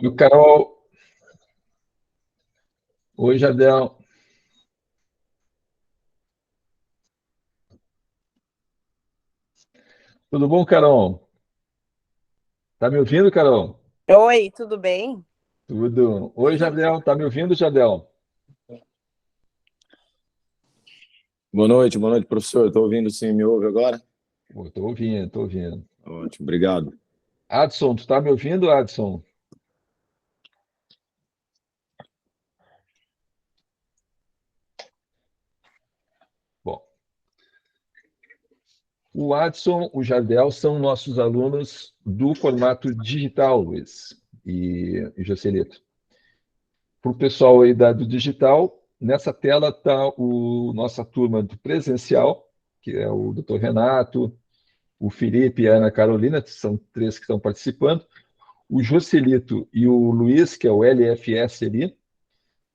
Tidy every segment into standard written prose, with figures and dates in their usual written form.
E o Carol, oi, Jardel. Tudo bom, Carol? Tá me ouvindo, Carol? Oi, tudo bem? Tudo. Oi, Jardel. Tá me ouvindo, Jardel? Boa noite, professor. Estou ouvindo sim, me ouve agora? Pô, tô ouvindo, tô ouvindo. Ótimo, obrigado. Adson, tu tá me ouvindo, Adson? Bom, o Adson, o Jardel são nossos alunos do formato digital, Luiz e Jocelito. Para o pessoal aí do digital, nessa tela está o nossa turma do presencial, que é o Dr. Renato, o Felipe e a Ana Carolina, que são três que estão participando. O Joselito e o Luiz, que é o LFS ali,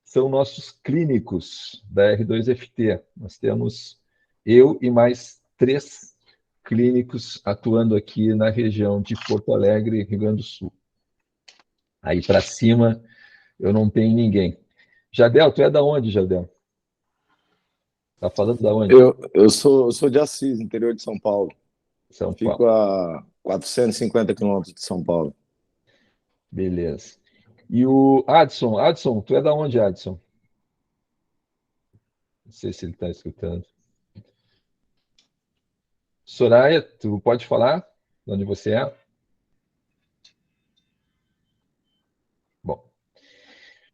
são nossos clínicos da R2FT. Nós temos eu e mais três clínicos atuando aqui na região de Porto Alegre, Rio Grande do Sul. Aí para cima eu não tenho ninguém. Jadel, tu é da onde, Jadel? Tá falando da onde? Eu sou de Assis, interior de São Paulo. São Fico Paulo. a 450 quilômetros de São Paulo. Beleza. E o Adson, Adson, tu é da onde, Adson? Não sei se ele está escutando. Soraya, tu pode falar de onde você é? Bom,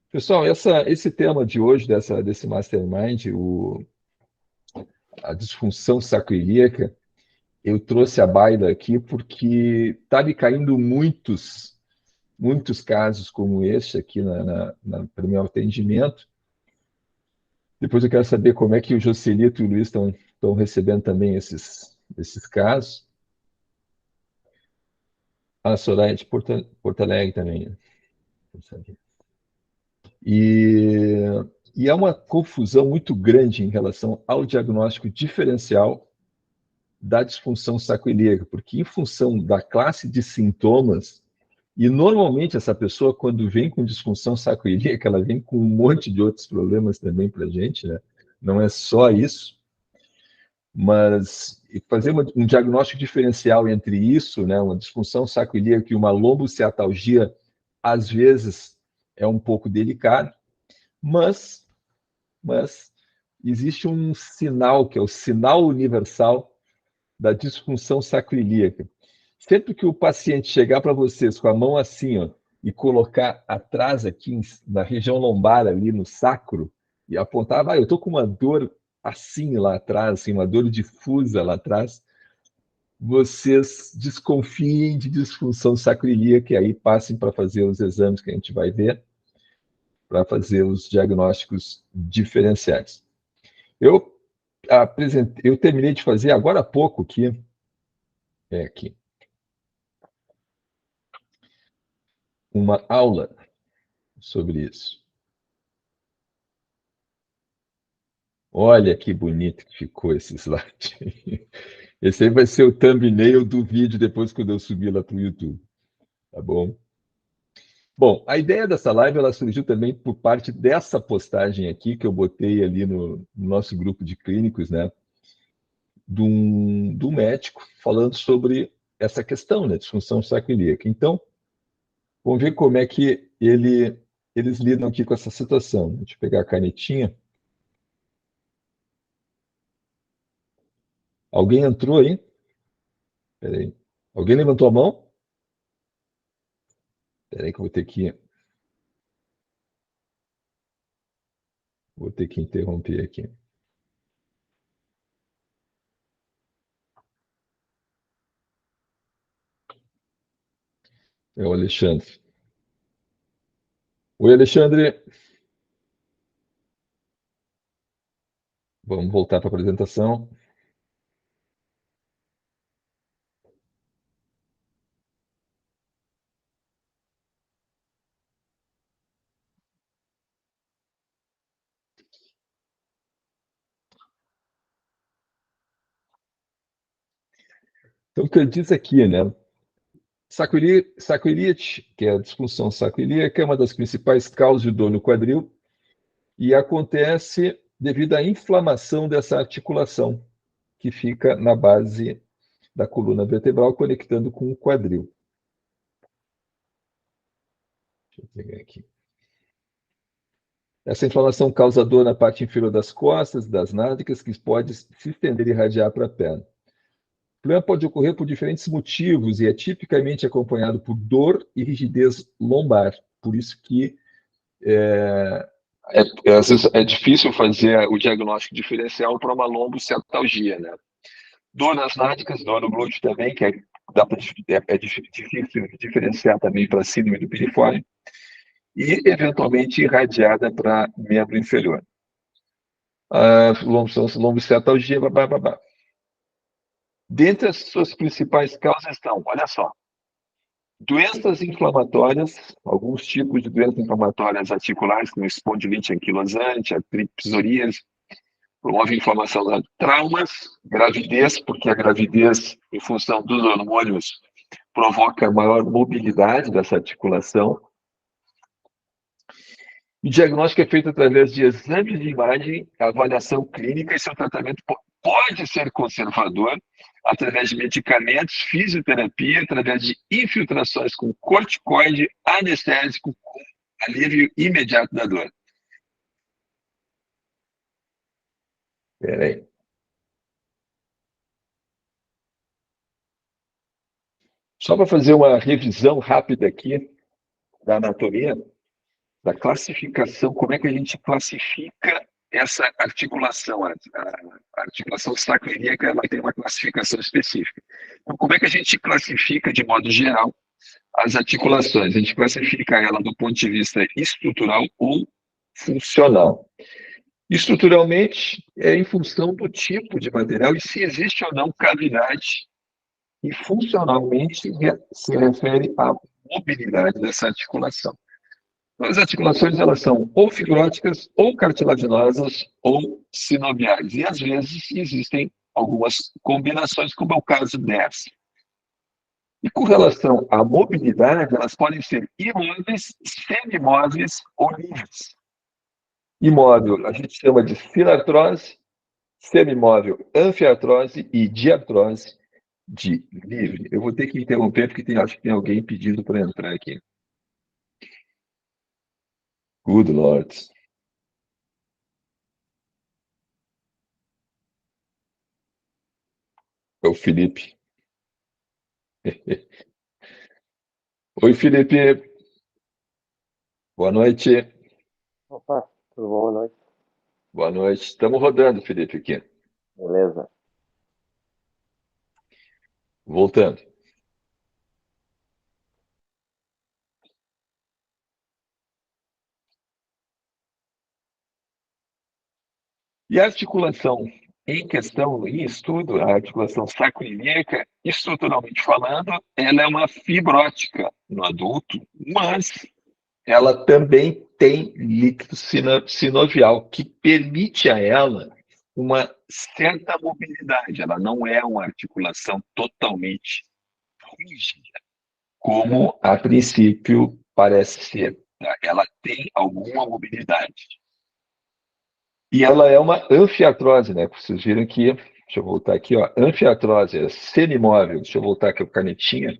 pessoal, esse tema de hoje, desse Mastermind, a disfunção sacroiliaca, eu trouxe a baila aqui porque está me caindo muitos casos como este aqui para o meu atendimento. Depois eu quero saber como é que o Joselito e o Luiz estão recebendo também esses casos. A Soraya é de Porto Alegre também, né? E, e é uma confusão muito grande em relação ao diagnóstico diferencial da disfunção sacroiliaca, porque em função da classe de sintomas, e normalmente essa pessoa, quando vem com disfunção sacroiliaca, ela vem com um monte de outros problemas também para a gente, né? Não é só isso, mas fazer um diagnóstico diferencial entre isso, né, uma disfunção sacroiliaca e uma lombociatalgia, às vezes é um pouco delicado, mas, mas existe um sinal, que é o sinal universal da disfunção sacroiliaca. Sempre que o paciente chegar para vocês com a mão assim, ó, e colocar atrás aqui na região lombar ali no sacro e apontar, vai, eu estou com uma dor assim lá atrás, assim, uma dor difusa lá atrás, vocês desconfiem de disfunção sacroiliaca e aí passem para fazer os exames que a gente vai ver, para fazer os diagnósticos diferenciais. Eu eu terminei de fazer agora há pouco aqui uma aula sobre isso. Olha que bonito que ficou esse slide. Esse aí vai ser o thumbnail do vídeo depois quando eu subir lá para o YouTube, tá bom? Bom, a ideia dessa live ela surgiu também por parte dessa postagem aqui que eu botei ali no nosso grupo de clínicos, né? De um médico falando sobre essa questão, né? Disfunção sacroiliaca. Então, vamos ver como é que eles lidam aqui com essa situação. Deixa eu pegar a canetinha. Alguém entrou aí? Peraí. Alguém levantou a mão? Peraí que eu vou ter que interromper aqui. É o Alexandre. Oi, Alexandre. Vamos voltar para a apresentação. Então, o que ele diz aqui, né? Sacroiliite, que é a disfunção sacroiliaca, é uma das principais causas de dor no quadril e acontece devido à inflamação dessa articulação que fica na base da coluna vertebral, conectando com o quadril. Deixa eu pegar aqui. Essa inflamação causa dor na parte inferior das costas, das nádegas, que pode se estender e irradiar para a perna. O problema pode ocorrer por diferentes motivos e é tipicamente acompanhado por dor e rigidez lombar. Por isso que às vezes é difícil fazer o diagnóstico diferencial para uma lombocetalgia, né? Dor nas nádegas, dor no glúteo também, que é difícil diferenciar também para síndrome do piriforme, e eventualmente irradiada para membro inferior. Lombocetalgia, babá. Dentre as suas principais causas estão, olha só, doenças inflamatórias, alguns tipos de doenças inflamatórias articulares, como espondilite anquilosante, artrite psoríase, promove inflamação, traumas, gravidez, porque a gravidez, em função dos hormônios, provoca maior mobilidade dessa articulação. O diagnóstico é feito através de exames de imagem, avaliação clínica e seu tratamento pode ser conservador através de medicamentos, fisioterapia, através de infiltrações com corticoide, anestésico, com alívio imediato da dor. Espera aí. Só para fazer uma revisão rápida aqui da anatomia, da classificação, como é que a gente classifica essa articulação? A articulação sacroiliaca, ela tem uma classificação específica. Então, como é que a gente classifica, de modo geral, as articulações? A gente classifica ela do ponto de vista estrutural ou funcional. Estruturalmente, é em função do tipo de material e se existe ou não cavidade. E funcionalmente, se refere à mobilidade dessa articulação. As articulações, elas são ou fibróticas, ou cartilaginosas, ou sinoviais. E, às vezes, existem algumas combinações, como é o caso dessa. E com relação à mobilidade, elas podem ser imóveis, semimóveis ou livres. Imóvel, a gente chama de filartrose, semimóvel, anfiartrose e diartrose de livre. Eu vou ter que interromper, porque acho que tem alguém pedindo para entrar aqui. Good Lord. É o Felipe. Oi, Felipe. Boa noite. Opa, tudo bom? Boa noite. Boa noite. Estamos rodando, Felipe, aqui. Beleza. Voltando. E a articulação em questão, em estudo, a articulação sacroiliaca, estruturalmente falando, ela é uma fibrótica no adulto, mas ela também tem líquido sinovial, que permite a ela uma certa mobilidade. Ela não é uma articulação totalmente rígida, como a princípio parece ser. Ela tem alguma mobilidade. E ela é uma anfiartrose, né? Vocês viram aqui, deixa eu voltar aqui, ó, anfiartrose, é semimóvel. Deixa eu voltar aqui a canetinha.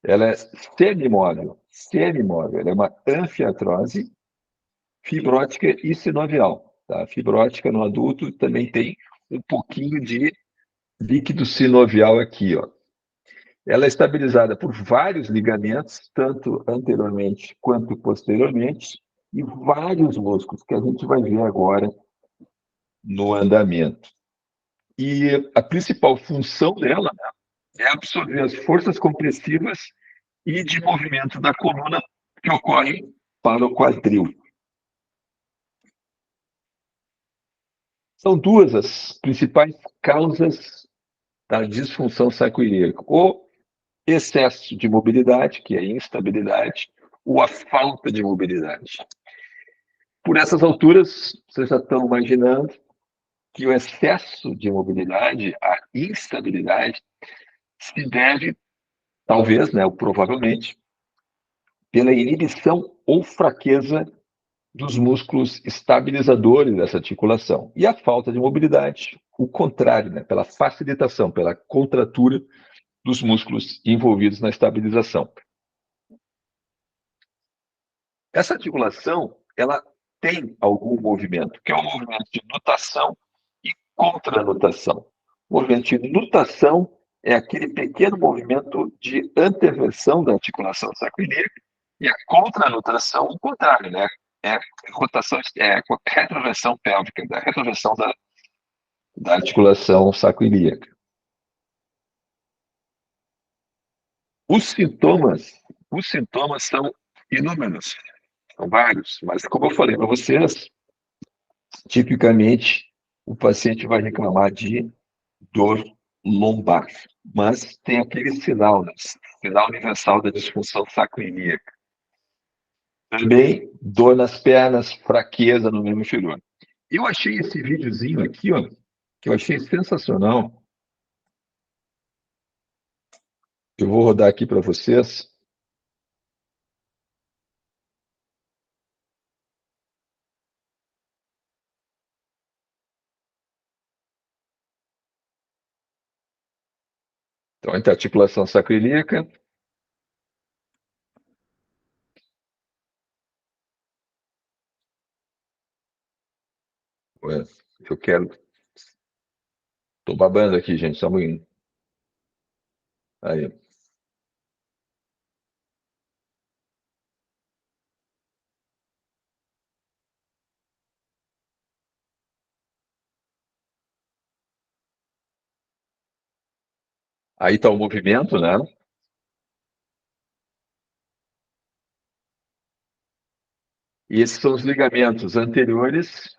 Ela é semimóvel, ela é uma anfiartrose fibrótica e sinovial. Tá? Fibrótica no adulto também tem um pouquinho de líquido sinovial aqui, ó. Ela é estabilizada por vários ligamentos, tanto anteriormente quanto posteriormente, e vários músculos, que a gente vai ver agora no andamento. E a principal função dela, né, é absorver as forças compressivas e de movimento da coluna que ocorrem para o quadril. São duas as principais causas da disfunção sacroiliaca: o excesso de mobilidade, que é a instabilidade, ou a falta de mobilidade. Por essas alturas, vocês já estão imaginando que o excesso de mobilidade, a instabilidade, se deve talvez, né, ou provavelmente, pela inibição ou fraqueza dos músculos estabilizadores dessa articulação. E a falta de mobilidade, o contrário, né, pela facilitação, pela contratura dos músculos envolvidos na estabilização. Essa articulação, ela tem algum movimento, que é um movimento de nutação e contranutação. O movimento de nutação é aquele pequeno movimento de anteversão da articulação sacroiliaca, e a contranutação, o contrário, né? É rotação, retroversão pélvica, da retroversão da articulação sacroiliaca. Os sintomas são inúmeros, são vários, mas como eu falei para vocês, tipicamente o paciente vai reclamar de dor lombar, mas tem aquele sinal, né? Sinal universal da disfunção sacroiliaca. Também dor nas pernas, fraqueza no membro inferior. Eu achei esse videozinho aqui, ó, que eu achei sensacional. Eu vou rodar aqui para vocês. Então, entre a articulação sacroiliaca. Eu quero. Estou babando aqui, gente, só um pouquinho. Aí. Aí está o movimento, né? E esses são os ligamentos anteriores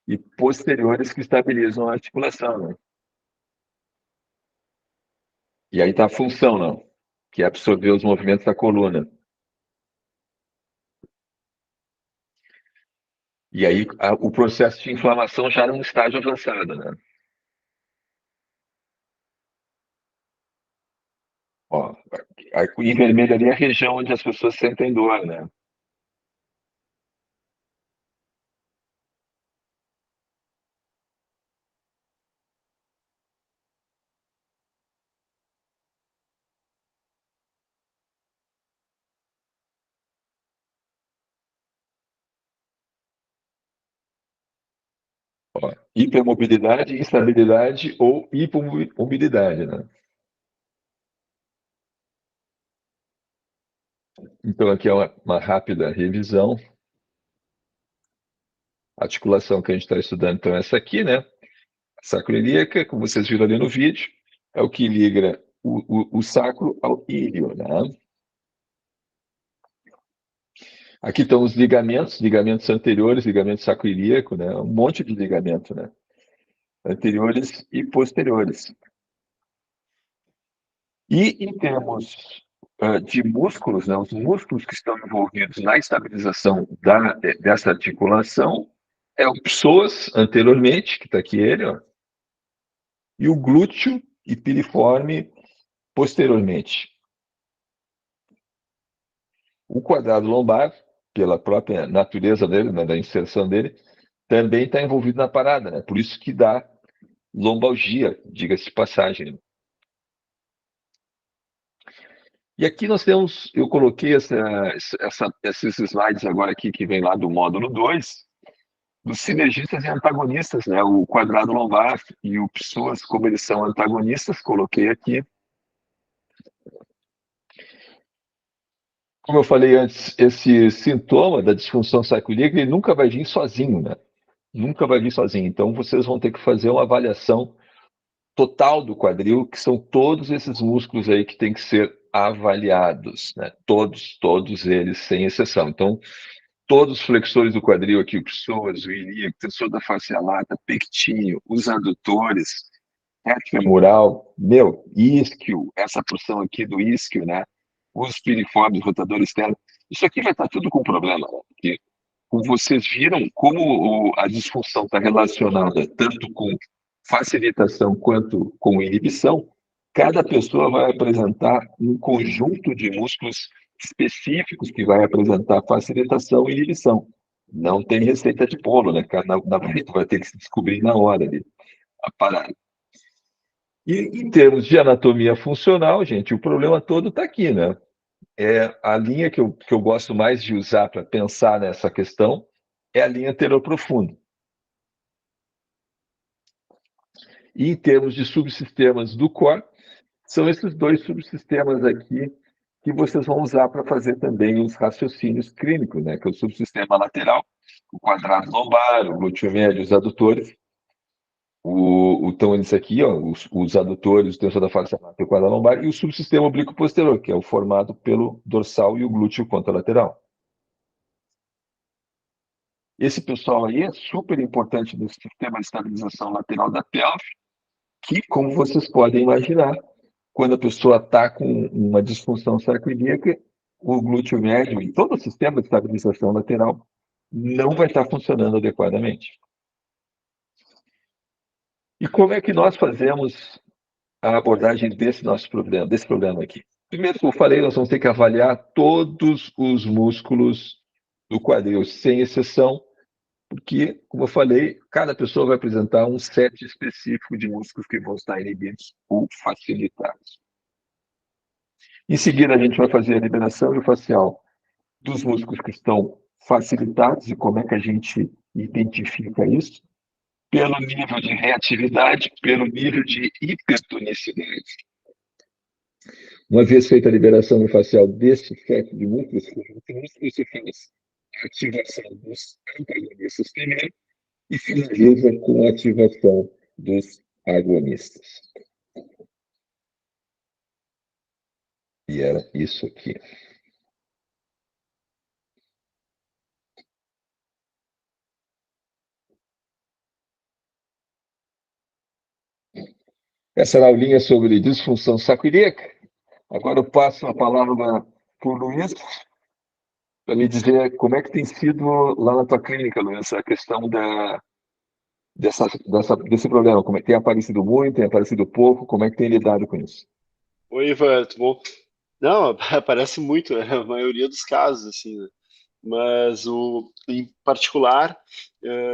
e posteriores que estabilizam a articulação, né? E aí está a função, não? Que é absorver os movimentos da coluna. E aí o processo de inflamação já num estágio avançado, né? Ó, em vermelho ali é a região onde as pessoas sentem dor, né? Ó, hipermobilidade, instabilidade ou hipomobilidade, né? Então aqui é uma rápida revisão. A articulação que a gente está estudando, então, é essa aqui, né? A sacroiliaca, como vocês viram ali no vídeo, é o que liga o sacro ao íleo, né? Aqui estão os ligamentos anteriores, ligamento sacroiliaco, né? Um monte de ligamento, né? Anteriores e posteriores. E em termos de músculos, né? Os músculos que estão envolvidos na estabilização dessa articulação é o psoas anteriormente, que está aqui ele, ó, e o glúteo e piriforme posteriormente. O quadrado lombar, pela própria natureza dele, né, da inserção dele, também está envolvido na parada, né? Por isso que dá lombalgia, diga-se de passagem. E aqui nós temos, eu coloquei esses slides agora aqui, que vem lá do módulo 2, dos sinergistas e antagonistas, né? O quadrado lombar e o psoas, como eles são antagonistas, coloquei aqui. Como eu falei antes, esse sintoma da disfunção sacroiliaca, ele nunca vai vir sozinho, né? Nunca vai vir sozinho. Então, vocês vão ter que fazer uma avaliação total do quadril, que são todos esses músculos aí que têm que ser avaliados, né? Todos eles, sem exceção. Então, todos os flexores do quadril aqui, o psoas, o ilíaco, tensor da face lata, pectíneo, os adutores, reto femoral, isquio, essa porção aqui do isquio, né? Os piriformes, rotador externo. Isso aqui vai estar tudo com problema, né? Porque, como vocês viram, como a disfunção está relacionada tanto com facilitação quanto com inibição, Cada pessoa vai apresentar um conjunto de músculos específicos que vai apresentar facilitação e inibição. Não tem receita de bolo, né? Na verdade, vai ter que se descobrir na hora ali, a parada. E em termos de anatomia funcional, gente, o problema todo está aqui, né? É a linha que eu gosto mais de usar para pensar nessa questão é a linha anteroprofunda. E em termos de subsistemas do core, são esses dois subsistemas aqui que vocês vão usar para fazer também os raciocínios clínicos, né? Que é o subsistema lateral, o quadrado lombar, o glúteo médio, os adutores. Então, eles aqui, ó, os adutores, o tensor da face lata e o quadrado lombar, e o subsistema oblíquo posterior, que é o formado pelo dorsal e o glúteo contralateral. Esse pessoal aí é super importante no sistema de estabilização lateral da pelve, que, como vocês podem imaginar, quando a pessoa está com uma disfunção sacroiliaca, o glúteo médio e todo o sistema de estabilização lateral não vai estar funcionando adequadamente. E como é que nós fazemos a abordagem desse problema aqui? Primeiro, como eu falei, nós vamos ter que avaliar todos os músculos do quadril, sem exceção, porque, como eu falei, cada pessoa vai apresentar um set específico de músculos que vão estar inibidos ou facilitados. Em seguida, a gente vai fazer a liberação miofascial dos músculos que estão facilitados e como é que a gente identifica isso? Pelo nível de reatividade, pelo nível de hipertonicidade. Uma vez feita a liberação miofascial desse set de músculos, você faz a ativação dos antagonistas primeiro e finaliza com a ativação dos agonistas. E era isso aqui. Essa era a aulinha sobre disfunção sacroiliaca. Agora eu passo a palavra para o Luiz, para me dizer como é que tem sido lá na tua clínica, Luiz, a questão desse problema. Como é que tem aparecido muito, tem aparecido pouco, como é que tem lidado com isso? Oi, Ivan, tudo bom? Não, aparece muito, é a maioria dos casos, assim, né? Mas em particular,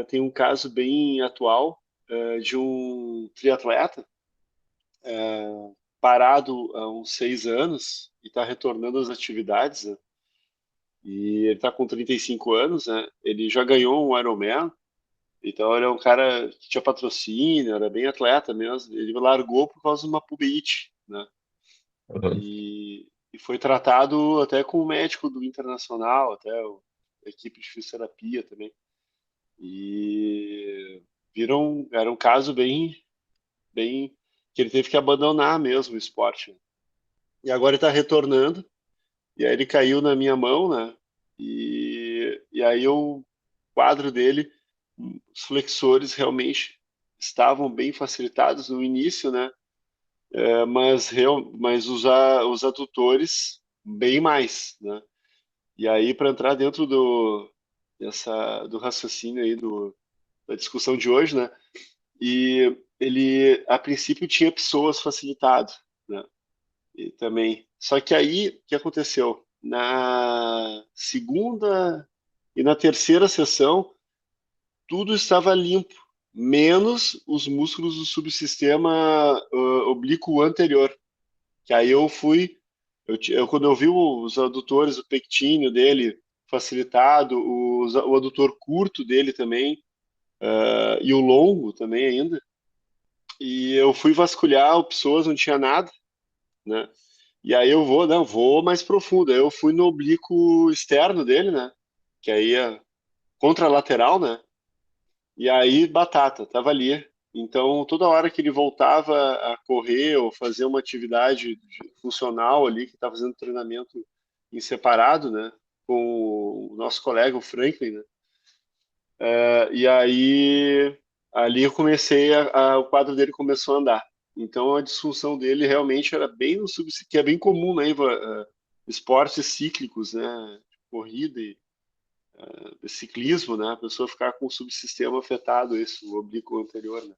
tem um caso bem atual de um triatleta parado há uns 6 anos e está retornando às atividades, né? E ele está com 35 anos, né? Ele já ganhou um Ironman, então ele é um cara que tinha patrocínio, era bem atleta mesmo. Ele largou por causa de uma pubite, né? Uhum. E foi tratado até com o médico do Internacional, até a equipe de fisioterapia também. E era um caso bem que ele teve que abandonar mesmo o esporte. E agora ele está retornando, e aí ele caiu na minha mão, né? E aí o quadro dele, os flexores realmente estavam bem facilitados no início, né? Mas os adutores bem mais, né? E aí, para entrar dentro do raciocínio aí da discussão de hoje, né? E ele, a princípio, tinha pessoas facilitado, né? E também. Só que aí, o que aconteceu? Na segunda e na terceira sessão, tudo estava limpo, menos os músculos do subsistema oblíquo anterior. Que aí quando eu vi os adutores, o pectíneo dele facilitado, o adutor curto dele também, e o longo também ainda, e eu fui vasculhar o psoas, não tinha nada, né? E aí não, vou mais profundo. Aí eu fui no oblíquo externo dele, né? Que aí é contralateral, né? E aí, batata, tava ali. Então, toda hora que ele voltava a correr ou fazer uma atividade funcional ali, que estava fazendo treinamento em separado, né, com o nosso colega, o Franklin, né, e aí, ali eu comecei, o quadro dele começou a andar. Então, a disfunção dele realmente era bem no que é bem comum, né, Ivan? Esportes cíclicos, né, corrida e ciclismo, né, a pessoa ficar com o subsistema afetado, esse, o oblíquo anterior, né.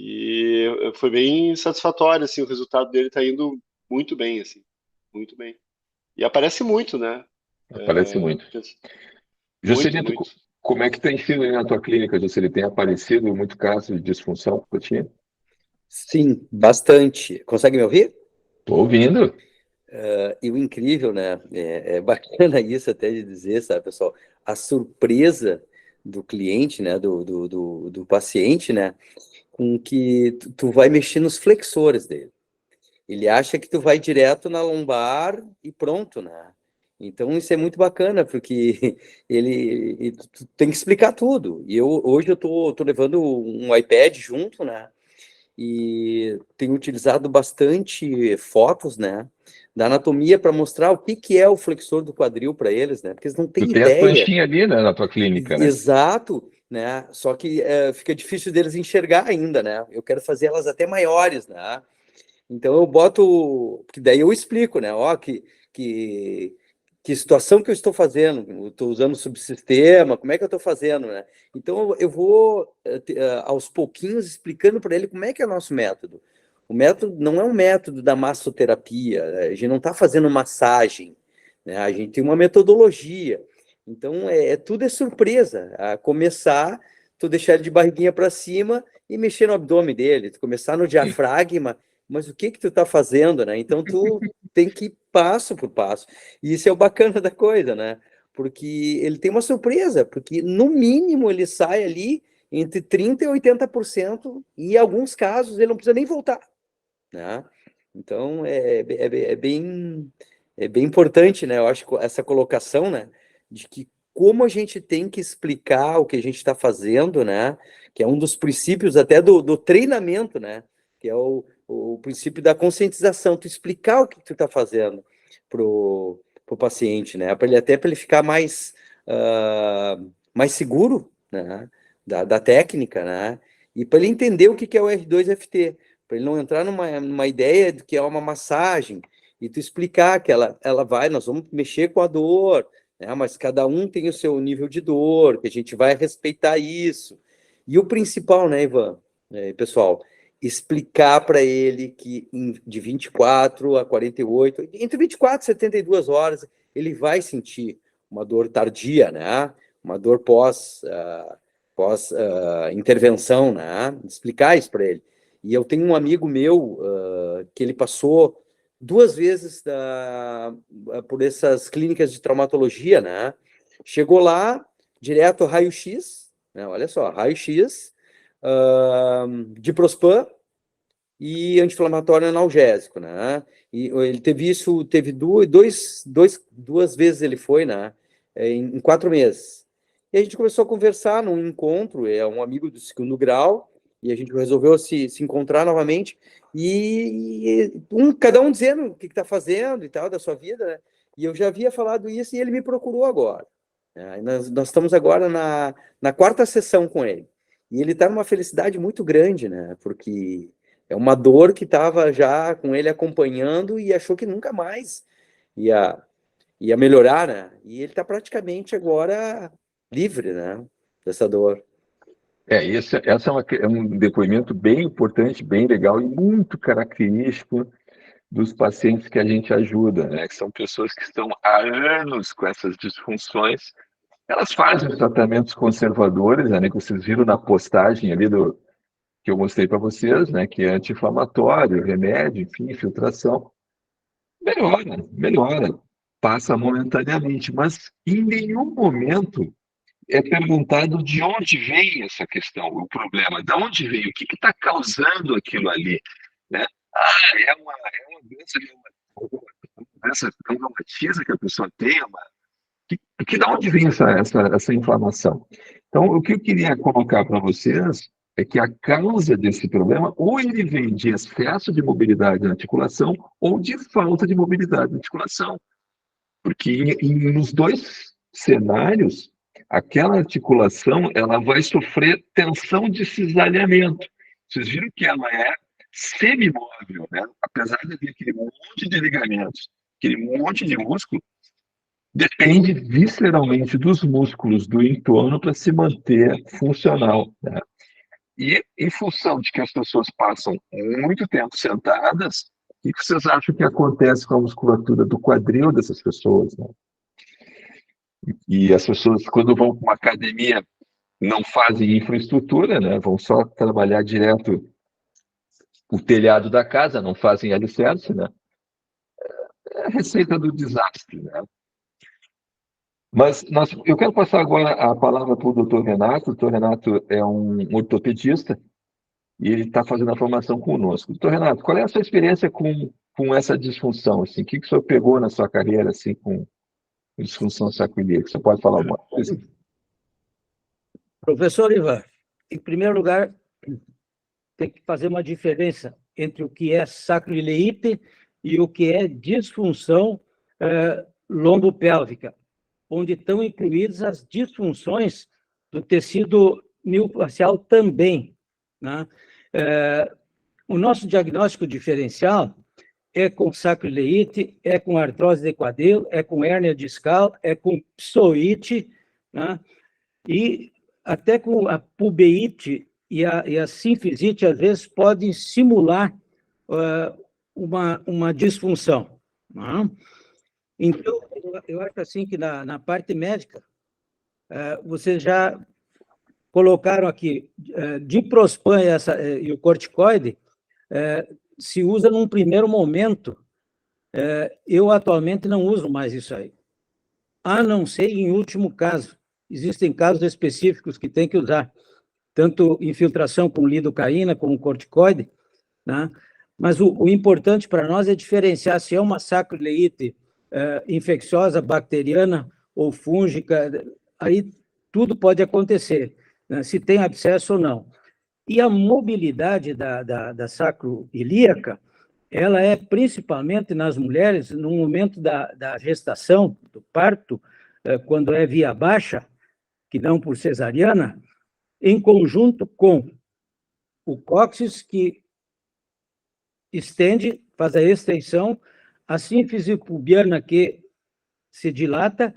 E foi bem satisfatório, assim, o resultado dele está indo muito bem, assim, muito bem. E aparece muito, né? Aparece muito. Muito, Jocelito, muito. como é que tem sido aí na tua clínica, Jocelito? Tem aparecido muito caso de disfunção que tinha? Sim, bastante. Consegue me ouvir? Estou ouvindo. E o incrível, né? É bacana isso até de dizer, sabe, pessoal? A surpresa do cliente, né? Do paciente, né? Com que tu vai mexer nos flexores dele. Ele acha que tu vai direto na lombar e pronto, né? Então isso é muito bacana, porque tu tem que explicar tudo. E hoje eu tô levando um iPad junto, né? E tenho utilizado bastante fotos, né, da anatomia para mostrar o que é o flexor do quadril para eles, né? Porque eles não Tu têm tem as ideia. planchinhas ali, né, na tua clínica, né? Exato, né? Só que fica difícil deles enxergar ainda, né? Eu quero fazer elas até maiores, né? Então eu boto, que daí eu explico, né? Ó, que, que situação que eu estou fazendo, eu estou usando subsistema, como é que eu estou fazendo, né? Então eu vou aos pouquinhos explicando para ele como é que é o nosso método. O método não é um método da massoterapia, a gente não está fazendo massagem, né? A gente tem uma metodologia. Então tudo é surpresa. A começar, tu deixar ele de barriguinha para cima e mexer no abdômen dele, tu começar no diafragma, mas o que tu está fazendo, né? Então tu tem que ir passo por passo. E isso é o bacana da coisa, né? Porque ele tem uma surpresa, porque no mínimo ele sai ali entre 30% e 80%, e em alguns casos ele não precisa nem voltar, né? Então é bem importante, né? Eu acho que essa colocação, né? De que como a gente tem que explicar o que a gente está fazendo, né? Que é um dos princípios até do treinamento, né? Que é o princípio da conscientização, tu explicar o que tu está fazendo pro paciente, né? Para ele até para ele ficar mais seguro, né? Da técnica, né? E para ele entender o que é o R2FT, para ele não entrar numa ideia de que é uma massagem e tu explicar que ela vai, nós vamos mexer com a dor, né? Mas cada um tem o seu nível de dor, que a gente vai respeitar isso. E o principal, né, Ivan, pessoal, explicar para ele que de 24 a 48, entre 24 e 72 horas, ele vai sentir uma dor tardia, né? Uma dor pós intervenção, né? Explicar isso para ele. E eu tenho um amigo meu que ele passou 2 vezes por essas clínicas de traumatologia, né? Chegou lá, direto raio-x, né? Olha só, raio-x, diprospan e anti-inflamatório analgésico, né? E ele teve isso, teve 2 vezes ele foi, né? Em 4 meses. E a gente começou a conversar num encontro, é um amigo do segundo grau, e a gente resolveu se encontrar novamente, e cada um dizendo o que está fazendo e tal, da sua vida, né? E eu já havia falado isso e ele me procurou agora. Né? Nós estamos agora na quarta sessão com ele. E ele está numa felicidade muito grande, né? Porque é uma dor que estava já com ele acompanhando e achou que nunca mais ia melhorar, né? E ele está praticamente agora livre, né? Dessa dor. Essa é um depoimento bem importante, bem legal e muito característico dos pacientes que a gente ajuda, né? Que são pessoas que estão há anos com essas disfunções. Elas fazem os tratamentos conservadores, né? Que vocês viram na postagem ali que eu mostrei para vocês, né? Que é anti-inflamatório, remédio, enfim, infiltração. Melhora, passa momentaneamente, mas em nenhum momento é perguntado de onde vem essa questão, o problema, de onde veio, o que está causando aquilo ali, né? É uma doença reumatiza que a pessoa tem, de onde vem essa inflamação? Então, o que eu queria colocar para vocês é que a causa desse problema, ou ele vem de excesso de mobilidade na articulação, ou de falta de mobilidade na articulação. Porque nos dois cenários, aquela articulação ela vai sofrer tensão de cisalhamento. Vocês viram que ela é semimóvel, né? Apesar de ter aquele monte de ligamentos, aquele monte de músculo, depende visceralmente dos músculos do entorno para se manter funcional, né? E em função de que as pessoas passam muito tempo sentadas, o que vocês acham que acontece com a musculatura do quadril dessas pessoas, né? E as pessoas, quando vão para uma academia, não fazem infraestrutura, né? Vão só trabalhar direto o telhado da casa, não fazem alicerce, né? É a receita do desastre, né? Mas eu quero passar agora a palavra para o doutor Renato. O doutor Renato é um ortopedista e ele está fazendo a formação conosco. Doutor Renato, qual é a sua experiência com essa disfunção? Assim? O que o senhor pegou na sua carreira assim, com disfunção sacroiliaca? Você pode falar alguma coisa? Professor Ivan, em primeiro lugar, tem que fazer uma diferença entre o que é sacroileite e o que é disfunção lombopélvica, onde estão incluídas as disfunções do tecido miofascial também, né? O nosso diagnóstico diferencial é com sacroileite, é com artrose de quadril, é com hérnia discal, é com psoite, né? E até com a pubeite e a sinfisite, às vezes, podem simular uma disfunção, né? Então, eu acho assim que na parte médica, vocês já colocaram aqui, diprospan e o corticoide se usa num primeiro momento. Eu atualmente não uso mais isso aí, a não ser em último caso. Existem casos específicos que tem que usar, tanto infiltração com lidocaína, como corticoide, né? Mas o importante para nós é diferenciar se é uma sacroileite infecciosa, bacteriana ou fúngica. Aí tudo pode acontecer, né? Se tem abscesso ou não. E a mobilidade da sacroiliaca, ela é principalmente nas mulheres, no momento da gestação, do parto, quando é via baixa, que não por cesariana, em conjunto com o cóccix, que estende, faz a extensão, a sínfise pubiana, que se dilata,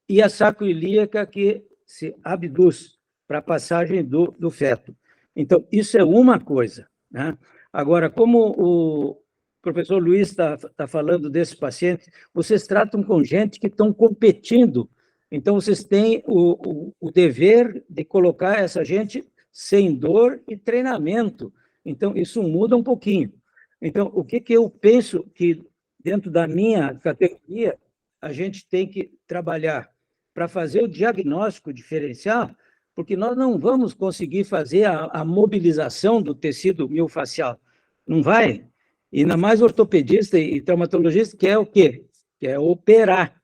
e a sacroiliaca, que se abduz para a passagem do feto. Então, isso é uma coisa, né? Agora, como o professor Luiz está falando desse paciente, vocês tratam com gente que estão competindo. Então, vocês têm o dever de colocar essa gente sem dor e treinamento. Então, isso muda um pouquinho. Então, o que eu penso que, dentro da minha categoria, a gente tem que trabalhar para fazer o diagnóstico diferencial, porque nós não vamos conseguir fazer a mobilização do tecido miofascial. Não vai. E ainda mais ortopedista e traumatologista quer o quê? Quer operar.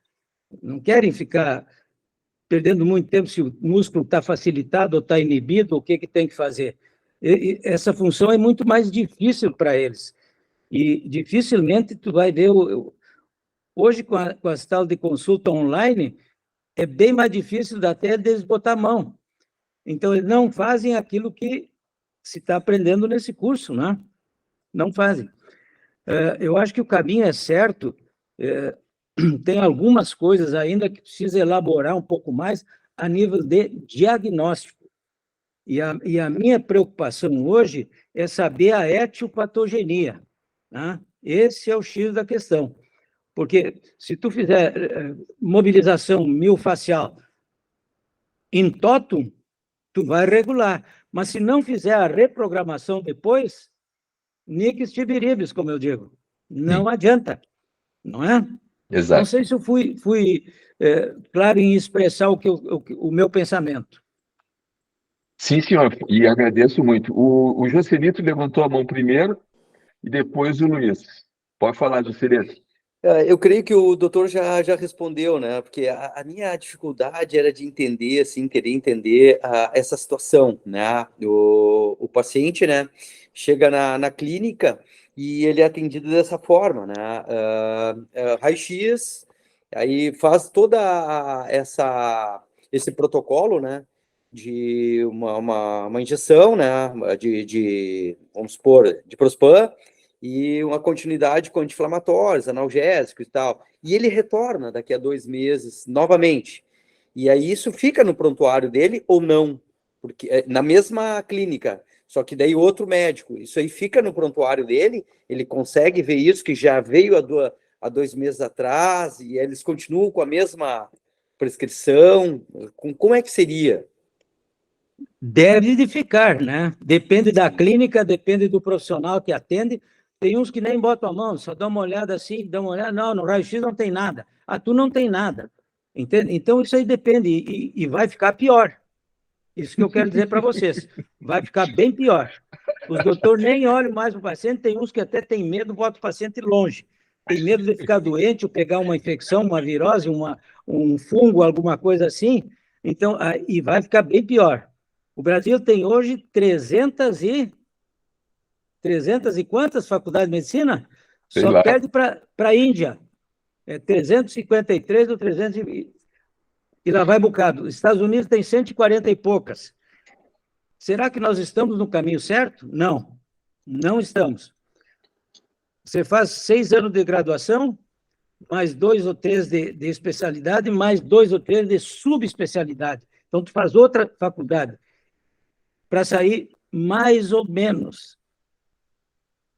Não querem ficar perdendo muito tempo se o músculo está facilitado ou está inibido, o que tem que fazer. E essa função é muito mais difícil para eles. E dificilmente tu vai ver... Hoje, com as tal de consulta online, é bem mais difícil até deles botar a mão. Então, eles não fazem aquilo que se está aprendendo nesse curso, né? Não fazem. Eu acho que o caminho é certo. Tem algumas coisas ainda que precisa elaborar um pouco mais a nível de diagnóstico. E a minha preocupação hoje é saber a etiopatogenia, né? Esse é o X da questão. Porque se tu fizer mobilização miofascial in totum, tu vai regular. Mas se não fizer a reprogramação depois, nix tibiribis, como eu digo, não adianta, não é? Exato. Não sei se eu fui claro em expressar o meu pensamento. Sim, senhor, e agradeço muito. O Joselito levantou a mão primeiro e depois o Luiz. Pode falar, Joselito. Eu creio que o doutor já respondeu, né? Porque a minha dificuldade era de entender, assim, querer entender essa situação, né? O paciente, né, chega na clínica e ele é atendido dessa forma, né? Raio-X, aí faz toda esse protocolo, né? De uma injeção, né? Vamos supor, de Prospan, e uma continuidade com anti-inflamatórios, analgésicos e tal. E ele retorna daqui a 2 meses novamente. E aí isso fica no prontuário dele ou não? Porque na mesma clínica. Só que daí outro médico, isso aí fica no prontuário dele, ele consegue ver isso, que já veio há 2 meses atrás, e eles continuam com a mesma prescrição. Como é que seria? Deve de ficar, né? Depende da clínica, depende do profissional que atende. Tem uns que nem botam a mão, só dá uma olhada assim, dá uma olhada, não, no raio-x não tem nada. Ah, tu não tem nada. Entende? Então, isso aí depende, e vai ficar pior. Isso que eu quero dizer para vocês. Vai ficar bem pior. Os doutores nem olham mais para o paciente, tem uns que até têm medo, botam o paciente longe. Tem medo de ficar doente ou pegar uma infecção, uma virose, um fungo, alguma coisa assim. Então, e vai ficar bem pior. O Brasil tem hoje 300 e quantas faculdades de medicina? Sei Só lá. perde para a Índia. 353 ou 300 e lá vai bocado. Os Estados Unidos tem 140 e poucas. Será que nós estamos no caminho certo? Não, não estamos. Você faz 6 anos de graduação, mais 2 ou 3 de especialidade, mais 2 ou 3 de subespecialidade. Então, tu faz outra faculdade para sair mais ou menos.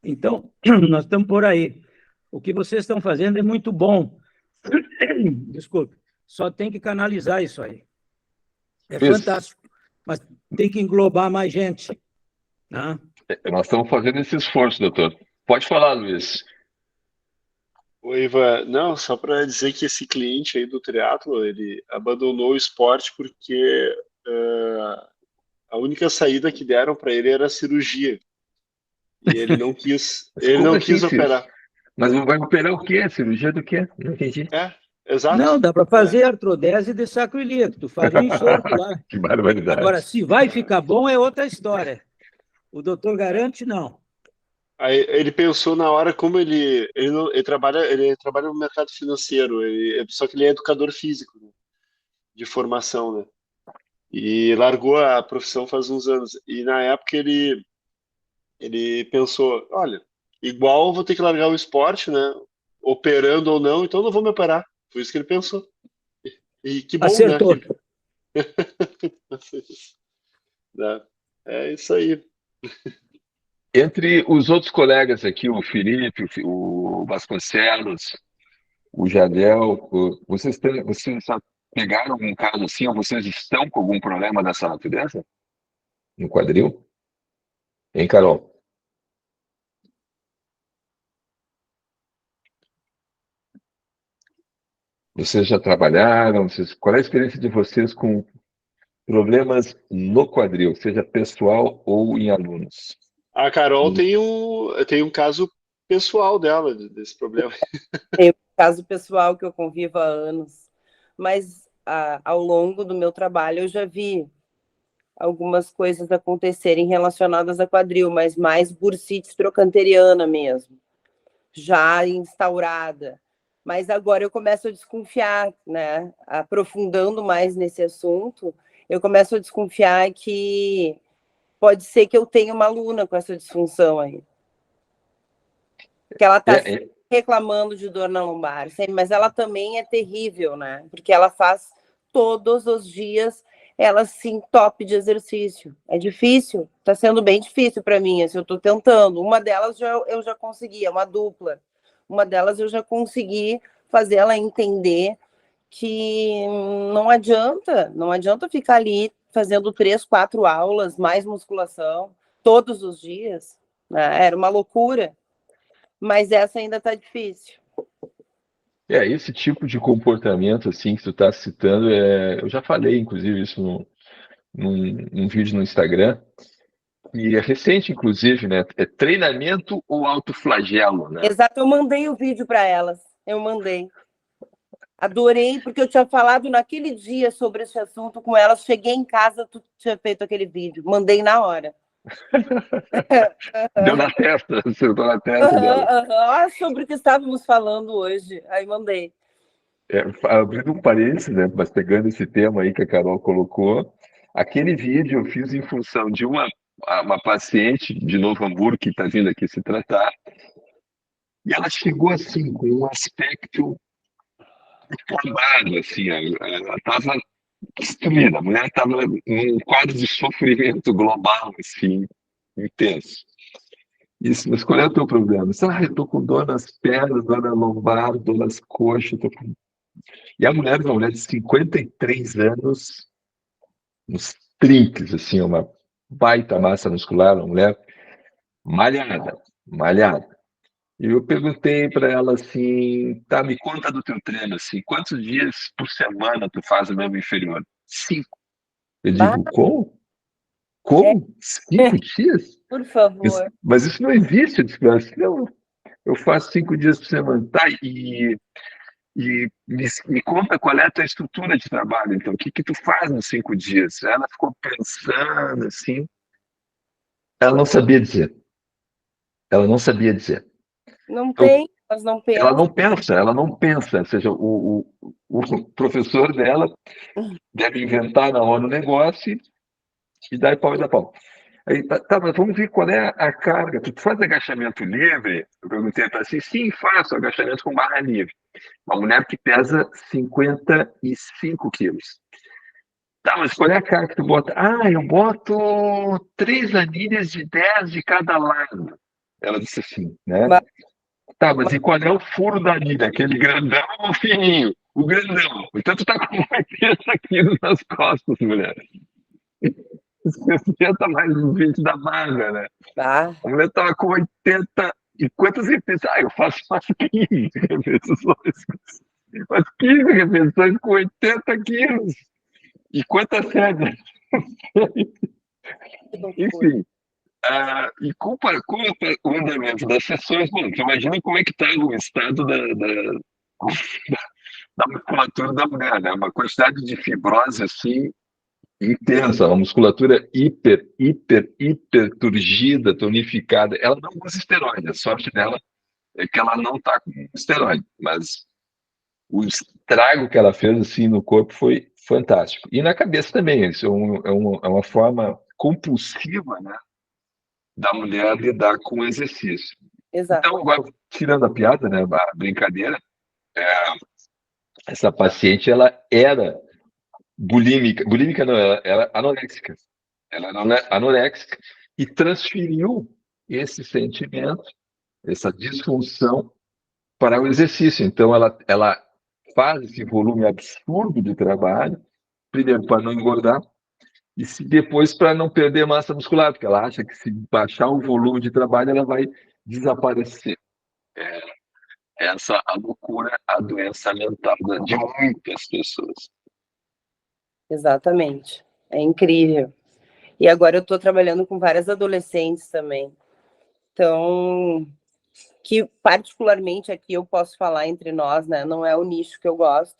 Então, nós estamos por aí. O que vocês estão fazendo é muito bom. Desculpe. Só tem que canalizar isso aí. É Isso. fantástico. Mas tem que englobar mais gente. Né? Nós estamos fazendo esse esforço, doutor. Pode falar, Luiz. Oi, Ivan. Não, só para dizer que esse cliente aí do triatlo, ele abandonou o esporte porque a única saída que deram para ele era a cirurgia. E ele não quis, ele Como não assim, quis operar. Mas vai operar o quê? Cirurgia do quê? Não entendi. Exato. Não, dá para fazer artrodese de sacro ilíaco. Tu faz um enxerto lá. Que barbaridade. Agora, se vai ficar bom, é outra história. O doutor garante, não. Aí ele pensou na hora como ele trabalha no mercado financeiro, só que ele é educador físico, né, de formação, né? E largou a profissão faz uns anos. E na época ele pensou, olha, igual eu vou ter que largar o esporte, né? Operando ou não, então não vou me operar. Foi isso que ele pensou. E que bom, Acertou. né? É isso aí. Entre os outros colegas aqui, o Felipe, o Vasconcelos, o Jadel, vocês já pegaram algum caso assim, ou vocês estão com algum problema dessa natureza? No quadril? Hein, Carol? Vocês já trabalharam? Qual é a experiência de vocês com problemas no quadril, seja pessoal ou em alunos? A Carol tem um caso pessoal dela, desse problema. Tem um caso pessoal que eu convivo há anos, mas ao longo do meu trabalho eu já vi algumas coisas acontecerem relacionadas a quadril, mas mais bursite trocanteriana mesmo, já instaurada. Mas agora eu começo a desconfiar, né? Aprofundando mais nesse assunto, eu começo a desconfiar que pode ser que eu tenha uma aluna com essa disfunção aí. Que ela está reclamando de dor na lombar, mas ela também é terrível, né? Porque ela faz todos os dias, ela se entope de exercício. É difícil, está sendo bem difícil para mim, assim, eu estou tentando. Uma delas eu já consegui, é uma dupla. Uma delas eu já consegui fazer ela entender que não adianta ficar ali fazendo 3, 4 aulas, mais musculação, todos os dias, né? Era uma loucura, mas essa ainda está difícil. Esse tipo de comportamento assim que tu está citando, eu já falei, inclusive, isso num vídeo no Instagram, e é recente, inclusive, né? É treinamento ou autoflagelo, né? Exato, eu mandei o vídeo para elas, eu mandei. Adorei, porque eu tinha falado naquele dia sobre esse assunto com elas, cheguei em casa, tu tinha feito aquele vídeo, mandei na hora. Deu na testa, acertou na testa dela. Sobre o que estávamos falando hoje, aí mandei. Abrindo um parênteses, né, mas pegando esse tema aí que a Carol colocou, aquele vídeo eu fiz em função de uma paciente de Novo Hamburgo que está vindo aqui se tratar, e ela chegou assim, com um aspecto acabado, assim, ela estava destruída, a mulher estava num quadro de sofrimento global, assim, intenso. Isso, mas qual é o teu problema? Eu tô com dor nas pernas, dor na lombar, dor nas coxas. E a mulher é uma mulher de 53 anos, uns trinques, assim, uma baita massa muscular, uma mulher malhada, malhada. E eu perguntei para ela assim, tá, me conta do teu treino, assim, quantos dias por semana tu faz o membro inferior? 5. Eu Bah, digo, como? é, Como? 5 dias? por favor. Mas isso não existe. Eu disse, não, eu faço 5 dias por semana. Tá, e me conta qual é a tua estrutura de trabalho, então, o que que tu faz nos 5 dias? Ela ficou pensando, assim, ela não sabia dizer. Ela não sabia dizer. Não Então, tem, mas não pensam. ela não pensa, ou seja, o professor dela deve inventar na hora o negócio e dar pau e dar pau. Aí, tá, mas vamos ver qual é a carga. Tu faz agachamento livre? Eu perguntei para ela assim, sim, faço agachamento com barra livre. Uma mulher que pesa 55 quilos. Tá, mas qual é a carga que tu bota? Ah, eu boto 3 anilhas de 10 de cada lado. Ela disse assim, né? Bah, Tá, mas e qual é o furo da anilha? Aquele grandão ou o fininho? O grandão. Então tu tá com 80 quilos nas costas, mulher. 60 mais os 20 da barra, né? bah. A mulher tava com 80. E quantas repetições? Ah, eu faço 15 repetições. Mas 15 repetições com 80 quilos. E quantas séries? Que loucura. Enfim. E com o andamento das sessões, bom, tu imagina como é que estava o estado da musculatura da mulher, né? Uma quantidade de fibrose assim intensa, uma musculatura hiper turgida, tonificada. Ela não usa esteroide, a sorte dela é que ela não está com esteroide, mas o estrago que ela fez assim no corpo foi fantástico. E na cabeça também, isso é uma forma compulsiva, né, da mulher lidar com o exercício. Exato. Então, agora, tirando a piada, né, a brincadeira, essa paciente, ela era bulímica não, ela era anoréxica. Ela era anoréxica e transferiu esse sentimento, essa disfunção para o exercício. Então, ela faz esse volume absurdo de trabalho, primeiro para não engordar, e depois para não perder massa muscular, porque ela acha que se baixar o volume de trabalho, ela vai desaparecer. Essa é a loucura, a doença mental de muitas pessoas. Exatamente. É incrível. E agora eu estou trabalhando com várias adolescentes também. Então, que particularmente aqui eu posso falar entre nós, né? Não é o nicho que eu gosto,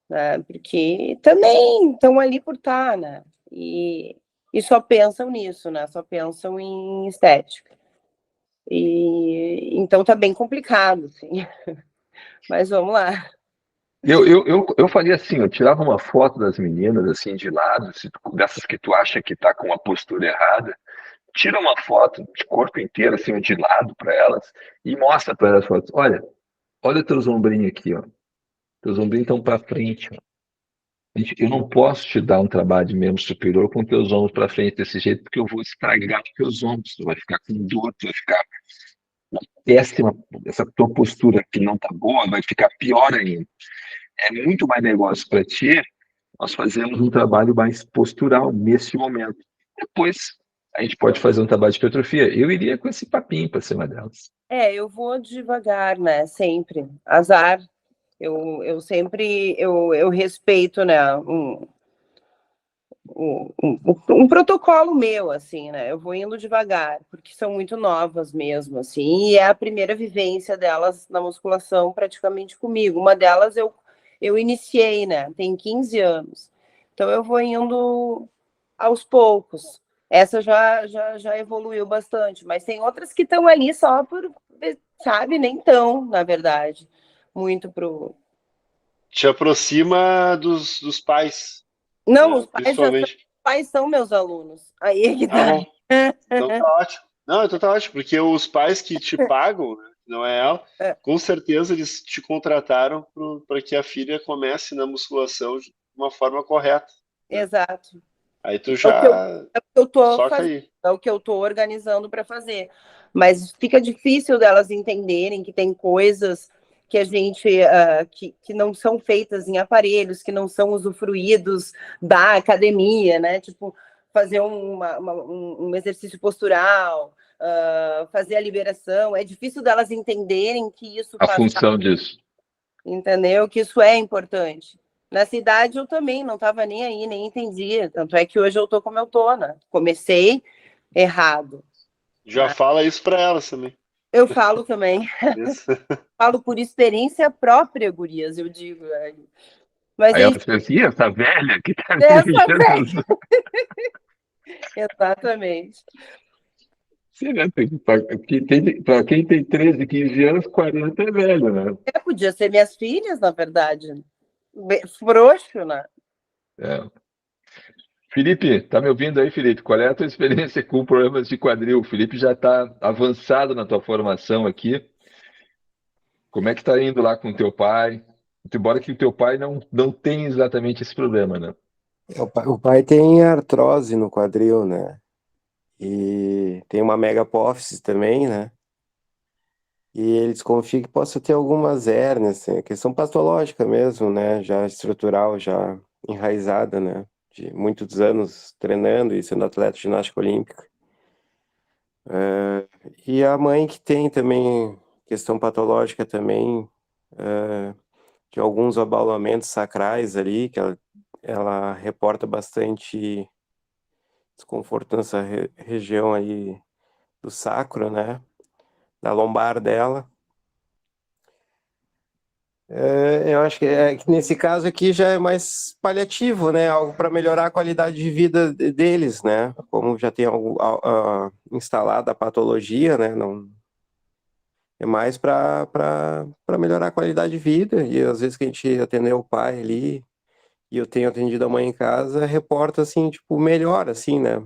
né? Porque também estão ali por estar, né? E só pensam nisso, né? Só pensam em estética. E então tá bem complicado, assim. Mas vamos lá. Eu faria assim, eu tirava uma foto das meninas assim de lado, dessas que tu acha que tá com a postura errada, tira uma foto de corpo inteiro assim de lado para elas e mostra para elas fotos. Olha teus ombrinhos aqui, ó. Teus ombrinhos estão para frente, ó. Eu não posso te dar um trabalho de membro superior com teus ombros para frente desse jeito, porque eu vou estragar os teus ombros. Tu vai ficar com dor, tu vai ficar péssima. Essa tua postura que não tá boa vai ficar pior ainda. É muito mais negócio para ti. Nós fazemos um trabalho mais postural nesse momento. Depois a gente pode fazer um trabalho de hipertrofia. Eu iria com esse papinho para cima delas. Eu vou devagar, né? Sempre. Azar. Eu sempre eu respeito, né? Um protocolo meu, assim, né? Eu vou indo devagar, porque são muito novas mesmo, assim, e é a primeira vivência delas na musculação praticamente comigo. Uma delas eu iniciei, né? Tem 15 anos. Então eu vou indo aos poucos. Essa já evoluiu bastante, mas tem outras que estão ali só por, sabe, nem tão, na verdade, muito pro. Te aproxima dos pais, Não, né? Principalmente. os pais são meus alunos. Aí é que Tá tá. bom. Então tá ótimo. Não, então tá ótimo, porque os pais que te pagam, né, não é ela, com certeza eles te contrataram para que a filha comece na musculação de uma forma correta, né? Exato. Aí tu É o que eu, já é o que eu tô soca fazendo, aí. é o que eu tô organizando para fazer. Mas fica difícil delas entenderem que tem coisas que a gente que não são feitas em aparelhos, que não são usufruídos da academia, né? Tipo, fazer um exercício postural, fazer a liberação. É difícil delas entenderem que isso A faz, função disso. entendeu? Que isso é importante. Na cidade eu também não estava nem aí, nem entendia. Tanto é que hoje eu tô como eu tô, né? Comecei errado. Já fala isso pra elas também. Eu falo também, Isso. falo por experiência própria, gurias, eu digo. Mas Aí é ela fica assim, essa velha que tá me dessa vez, ligando. exatamente. Sim, né? Para quem tem 13, 15 anos, 40 é velho, né? Podia ser minhas filhas, na verdade. Frouxo, né? É. Felipe, tá me ouvindo aí, Felipe? Qual é a tua experiência com problemas de quadril? O Felipe já está avançado na tua formação aqui. Como é que tá indo lá com o teu pai? Embora que o teu pai não tenha exatamente esse problema, né? O pai tem artrose no quadril, né? E tem uma megapófise também, né? E ele desconfia que possa ter algumas hérnias, assim, questão patológica mesmo, né? Já estrutural, já enraizada, né? De muitos anos treinando e sendo atleta de ginástica olímpica. E a mãe que tem também questão patológica também, de alguns abalamentos sacrais ali, que ela reporta bastante desconforto nessa região aí do sacro, né? Da lombar dela. Eu acho que nesse caso aqui já é mais paliativo, né? Algo para melhorar a qualidade de vida deles, né? Como já tem algo instalada a patologia, né? Não, é mais para melhorar a qualidade de vida. E às vezes que a gente atendeu o pai ali, e eu tenho atendido a mãe em casa, reporta assim, tipo, melhor, assim, né?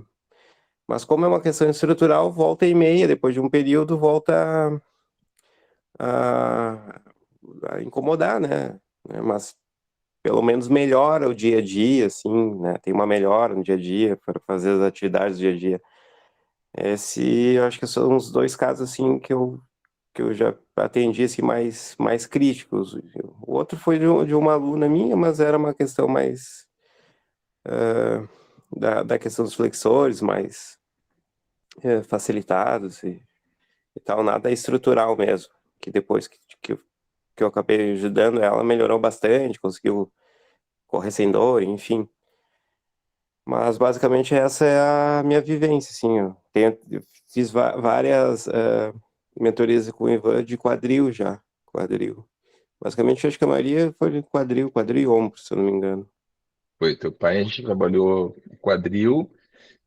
Mas como é uma questão estrutural, volta e meia, depois de um período, volta a, a incomodar, né? Mas pelo menos melhora o dia a dia, assim, né? Tem uma melhora no dia a dia para fazer as atividades do dia a dia. Eu acho que são os dois casos, assim, que eu já atendi, assim, mais críticos. O outro foi de uma aluna minha, mas era uma questão mais da questão dos flexores, mais facilitados e tal, nada estrutural mesmo, que depois que eu acabei ajudando ela, melhorou bastante, conseguiu correr sem dor, enfim. Mas basicamente essa é a minha vivência, assim, eu fiz várias mentorias com o Ivan de quadril já, quadril. Basicamente acho que a maioria foi de quadril e ombro, se eu não me engano. Foi, teu pai, a gente trabalhou o quadril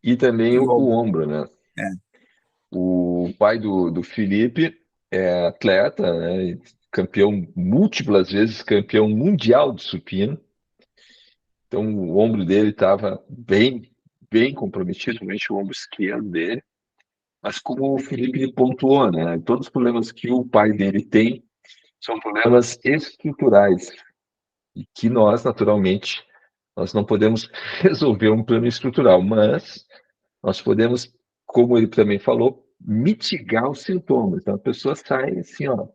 e também E o ombro. ombro, né? É. O pai do Felipe é atleta, né? E campeão, múltiplas vezes campeão mundial de supino. Então o ombro dele estava bem comprometido, principalmente o ombro esquerdo dele. Mas como o Felipe pontuou, né? Todos os problemas que o pai dele tem são problemas estruturais e que nós, naturalmente, nós não podemos resolver um problema estrutural, mas nós podemos, como ele também falou, mitigar os sintomas. Então a pessoa sai assim, ó,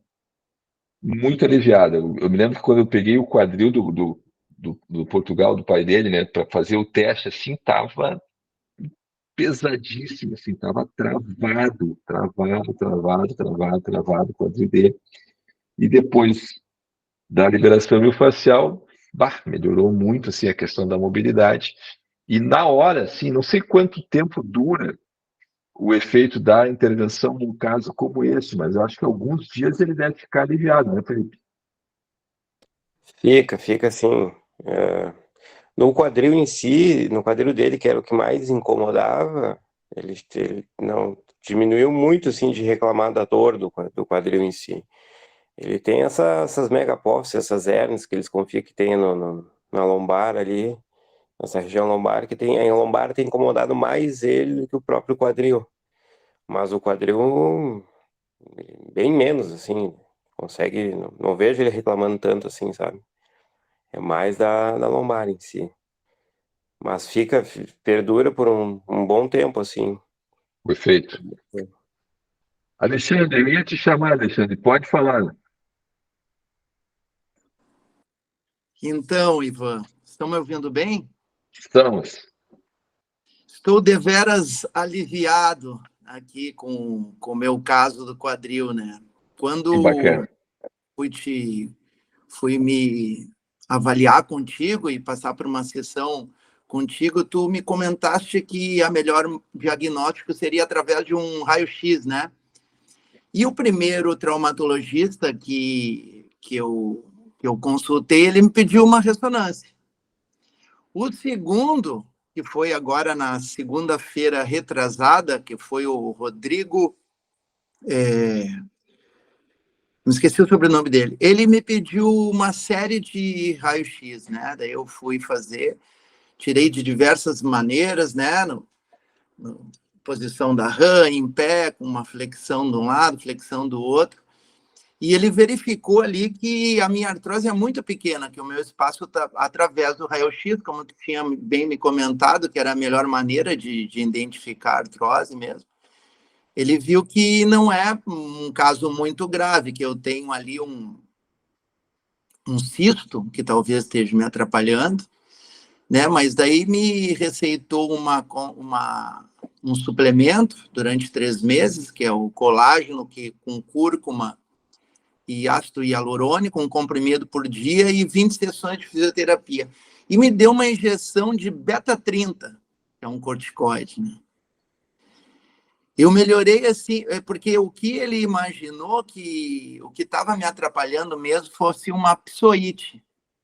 muito aliviada. Eu me lembro que quando eu peguei o quadril do Portugal, do pai dele, né, para fazer o teste, assim, tava pesadíssimo, assim, tava travado o quadril dele. E depois da liberação miofascial, melhorou muito, assim, a questão da mobilidade. E na hora, assim, não sei quanto tempo dura o efeito da intervenção num caso como esse, mas eu acho que alguns dias ele deve ficar aliviado, né, Felipe? Fica assim. No quadril em si, no quadril dele, que era o que mais incomodava, ele não diminuiu muito assim de reclamar da dor do quadril em si. Ele tem essas megapófises, essas hérnias que eles confiam que tem na lombar ali, nessa região lombar, a lombar tem incomodado mais ele do que o próprio quadril. Mas o quadril, bem menos, assim, consegue, não vejo ele reclamando tanto assim, sabe? É mais da lombar em si. Mas perdura por um bom tempo, assim. Perfeito. Alexandre, eu ia te chamar, Alexandre. Pode falar. Então, Ivan, estão me ouvindo bem? Estamos. Estou deveras aliviado aqui com o meu caso do quadril, né? Que Quando bacana. fui me avaliar contigo e passar por uma sessão contigo, tu me comentaste que a melhor diagnóstico seria através de um raio-x, né? E o primeiro traumatologista que eu consultei, ele me pediu uma ressonância. O segundo, que foi agora na segunda-feira retrasada, que foi o Rodrigo, não esqueci o sobrenome dele, ele me pediu uma série de raio-x, né? Daí eu fui fazer, tirei de diversas maneiras, né? Posição da rã, em pé, com uma flexão de um lado, flexão do outro. E ele verificou ali que a minha artrose é muito pequena, que o meu espaço está através do raio-x, como tu tinha bem me comentado, que era a melhor maneira de identificar a artrose mesmo. Ele viu que não é um caso muito grave, que eu tenho ali um cisto, que talvez esteja me atrapalhando, né? Mas daí me receitou um suplemento durante 3 meses, que é o colágeno, que com cúrcuma e ácido hialurônico, um comprimido por dia e 20 sessões de fisioterapia. E me deu uma injeção de beta-30, que é um corticoide, né? Eu melhorei assim, porque o que ele imaginou que o que estava me atrapalhando mesmo fosse uma psoite,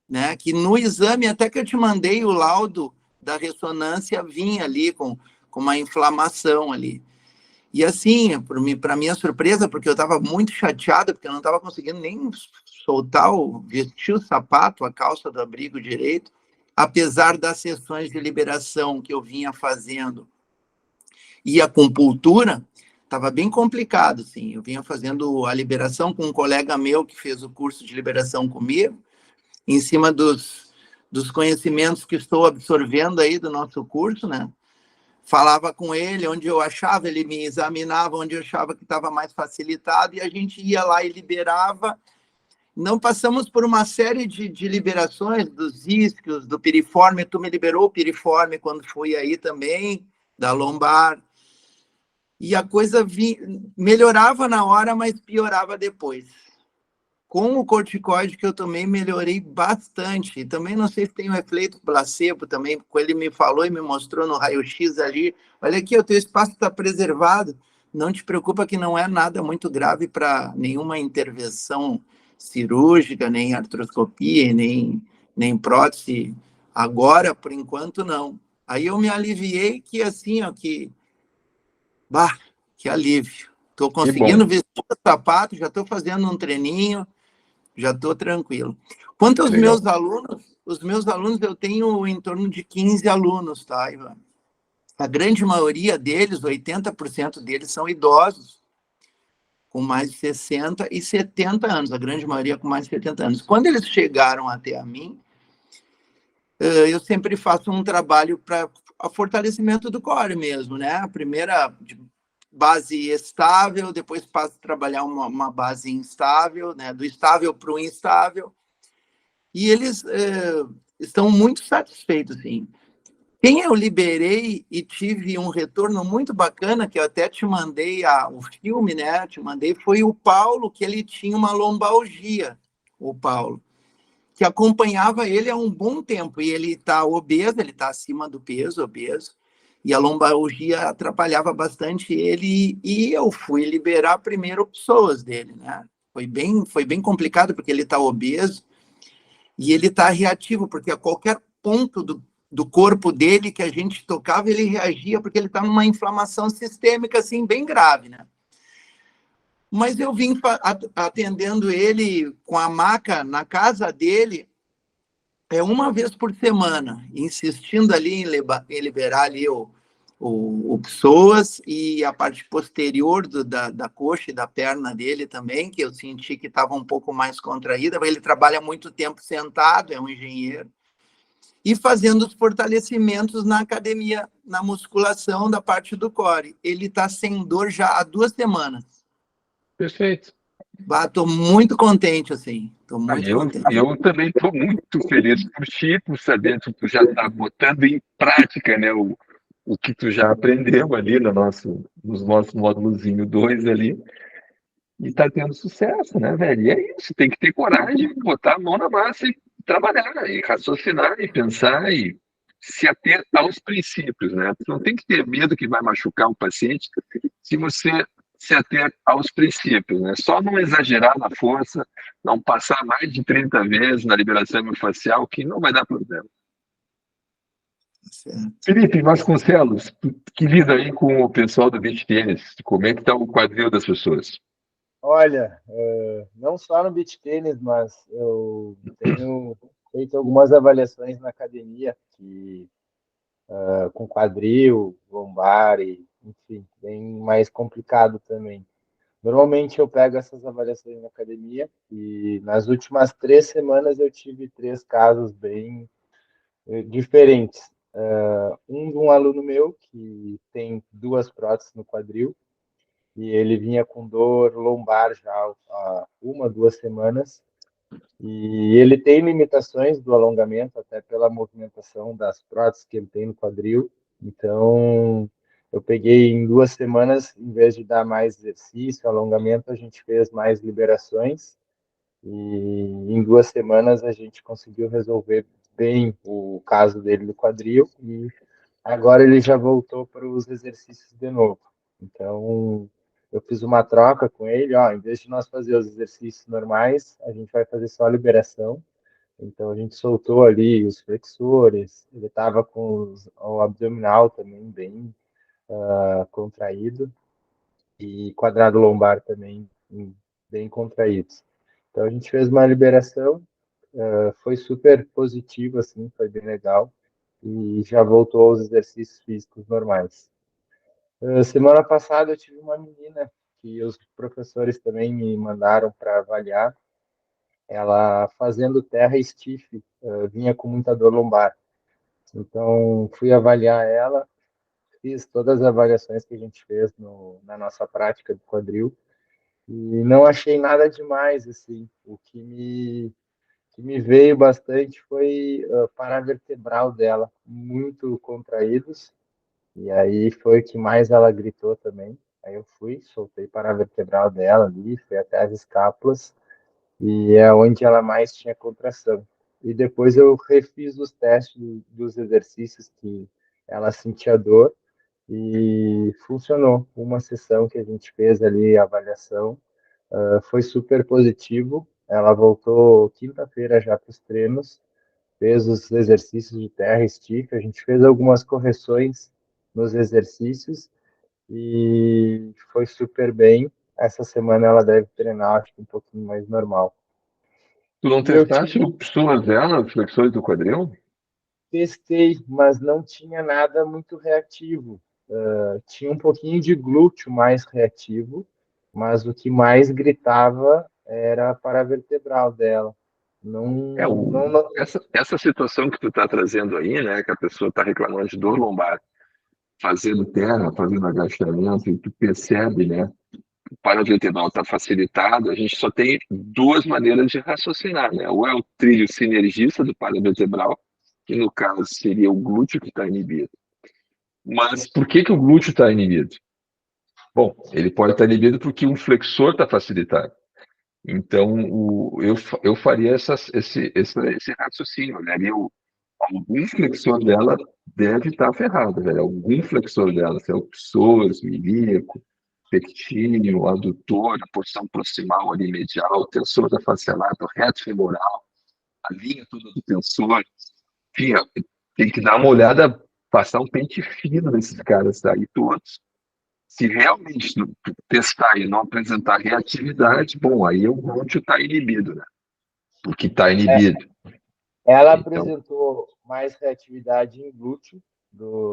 né? Que no exame, até que eu te mandei o laudo da ressonância, vinha ali com uma inflamação ali. E assim, para minha surpresa, porque eu estava muito chateado, porque eu não estava conseguindo nem soltar, vestir o sapato, a calça do abrigo direito, apesar das sessões de liberação que eu vinha fazendo e a acupuntura, estava bem complicado, assim. Eu vinha fazendo a liberação com um colega meu que fez o curso de liberação comigo, em cima dos conhecimentos que estou absorvendo aí do nosso curso, né? Falava com ele onde eu achava, ele me examinava onde eu achava que estava mais facilitado e a gente ia lá e liberava. Não passamos por uma série de liberações dos isquios, do piriforme. Tu me liberou o piriforme quando fui aí também, da lombar. E a coisa melhorava na hora, mas piorava depois. Com o corticoide que eu tomei, melhorei bastante. E também não sei se tem um efeito placebo também, porque ele me falou e me mostrou no raio-x ali. Olha aqui, o teu espaço está preservado. Não te preocupa que não é nada muito grave para nenhuma intervenção cirúrgica, nem artroscopia, nem prótese. Agora, por enquanto, não. Aí eu me aliviei que assim, ó, que alívio. Estou conseguindo vestir o sapato, já estou fazendo um treininho, já estou tranquilo. Quanto aos meus alunos, os meus alunos, eu tenho em torno de 15 alunos, tá, Ivan? A grande maioria deles, 80% deles, são idosos, com mais de 60 e 70 anos, a grande maioria com mais de 70 anos. Quando eles chegaram até a mim, eu sempre faço um trabalho para fortalecimento do core mesmo, né? A primeira base estável, depois passo a trabalhar uma base instável, né? Do estável para o instável. E eles estão muito satisfeitos, sim. Quem eu liberei e tive um retorno muito bacana, que eu até te mandei o filme, né? Te mandei, foi o Paulo, que ele tinha uma lombalgia, o Paulo, que acompanhava ele há um bom tempo. E ele está obeso, ele está acima do peso, obeso. E a lombalgia atrapalhava bastante ele, e eu fui liberar primeiro pessoas dele, né? Foi bem complicado, porque ele está obeso e ele está reativo, porque a qualquer ponto do corpo dele que a gente tocava, ele reagia, porque ele está numa inflamação sistêmica, assim, bem grave, né? Mas eu vim atendendo ele com a maca na casa dele, uma vez por semana, insistindo ali em liberar ali o psoas e a parte posterior da coxa e da perna dele também, que eu senti que estava um pouco mais contraída, porque ele trabalha muito tempo sentado, é um engenheiro. e fazendo os fortalecimentos na academia, na musculação da parte do core. Ele está sem dor já há 2 semanas. Perfeito. Estou muito contente, assim. Estou muito Eu, contente. eu também estou muito feliz por ti, por saber que tu já está botando em prática, né, o que tu já aprendeu ali nos nossos módulozinho 2 ali, e está tendo sucesso, né, velho? E é isso, tem que ter coragem, botar a mão na massa e trabalhar, e raciocinar, e pensar, e se ater aos princípios, né? Tu não tem que ter medo que vai machucar o paciente se você se ater aos princípios, né? Só não exagerar na força, não passar mais de 30 vezes na liberação miofascial, que não vai dar problema. Certo. Felipe Vasconcelos, que lida aí com o pessoal do beach tênis, como é que está o quadril das pessoas? Olha, não só no beach tênis, mas eu tenho feito algumas avaliações na academia, com quadril, lombar e, enfim, bem mais complicado também. Normalmente eu pego essas avaliações na academia e nas últimas 3 semanas eu tive 3 casos bem diferentes. Um de um aluno meu que tem 2 próteses no quadril e ele vinha com dor lombar já há 1, 2 semanas. E ele tem limitações do alongamento, até pela movimentação das próteses que ele tem no quadril. Então, eu peguei em 2 semanas, em vez de dar mais exercício, alongamento, a gente fez mais liberações. E em 2 semanas a gente conseguiu resolver bem o caso dele do quadril. E agora ele já voltou para os exercícios de novo. Então, eu fiz uma troca com ele, ó, em vez de nós fazer os exercícios normais, a gente vai fazer só a liberação. Então, a gente soltou ali os flexores, ele estava com o abdominal também bem contraído e quadrado lombar também bem contraídos. Então, a gente fez uma liberação, foi super positivo, assim, foi bem legal e já voltou aos exercícios físicos normais. Semana passada eu tive uma menina que os professores também me mandaram para avaliar. Ela fazendo terra stiff, vinha com muita dor lombar. Então fui avaliar ela, fiz todas as avaliações que a gente fez na nossa prática do quadril e não achei nada demais assim. O que me veio bastante foi o paravertebral dela, muito contraídos. E aí foi o que mais ela gritou também. Aí eu fui, soltei paravertebral dela ali, fui até as escápulas, e é onde ela mais tinha contração. E depois eu refiz os testes dos exercícios que ela sentia dor, e funcionou. Uma sessão que a gente fez ali, a avaliação, foi super positivo. Ela voltou quinta-feira já para os treinos, fez os exercícios de terra stiff, a gente fez algumas correções nos exercícios e foi super bem. Essa semana ela deve treinar, acho que um pouquinho mais normal. Tu não E eu testaste o psoas dela, os flexores do quadril? testei, mas não tinha nada muito reativo. Tinha um pouquinho de glúteo mais reativo, mas o que mais gritava era a paravertebral dela. Não, É, não, não. essa situação que tu está trazendo aí, né, que a pessoa está reclamando de dor lombar, fazendo terra, fazendo agachamento, e tu percebe, né, o paravertebral está facilitado, a gente só tem 2 maneiras de raciocinar, né? Ou é o trilho sinergista do paravertebral, que no caso seria o glúteo que está inibido. Mas por que o glúteo está inibido? Bom, ele pode estar inibido porque um flexor está facilitado. Então, eu faria esse raciocínio, olharia algum flexor dela deve estar ferrado, velho. Algum flexor dela, se é o psoas, o ilíaco, pectíneo, adutor, a porção proximal ali medial, tensor da face lata, reto femoral, a linha toda do tensor. Enfim, tem que dar uma olhada, passar um pente fino nesses caras aí todos. Se realmente testar e não apresentar reatividade, bom, aí o glúteo está inibido, né? Porque está inibido. Ela Então, apresentou mais reatividade em glúteo,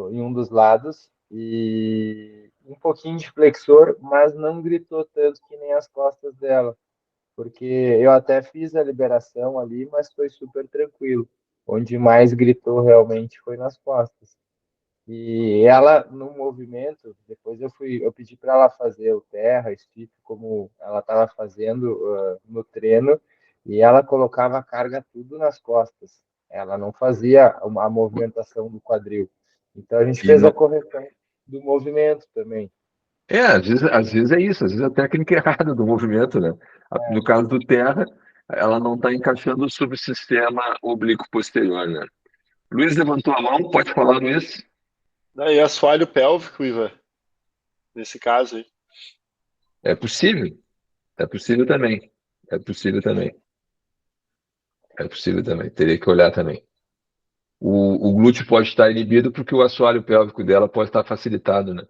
em um dos lados, e um pouquinho de flexor, mas não gritou tanto que nem as costas dela, porque eu até fiz a liberação ali, mas foi super tranquilo. onde mais gritou realmente foi nas costas. E ela, no movimento, depois eu pedi para ela fazer o terra, stiff, como ela estava fazendo no treino, e ela colocava a carga tudo nas costas. Ela não fazia a movimentação do quadril. Então a gente E fez a não, correção do movimento também. às vezes é isso, às vezes é a técnica errada do movimento, né? No caso do terra, ela não está encaixando sobre o sistema oblíquo posterior, né? Luiz levantou a mão, pode falar, Luiz? Daí assoalho pélvico, Ivan, nesse caso aí. É possível, é possível também, é possível também, é possível também, teria que olhar também. O glúteo pode estar inibido porque o assoalho pélvico dela pode estar facilitado, né?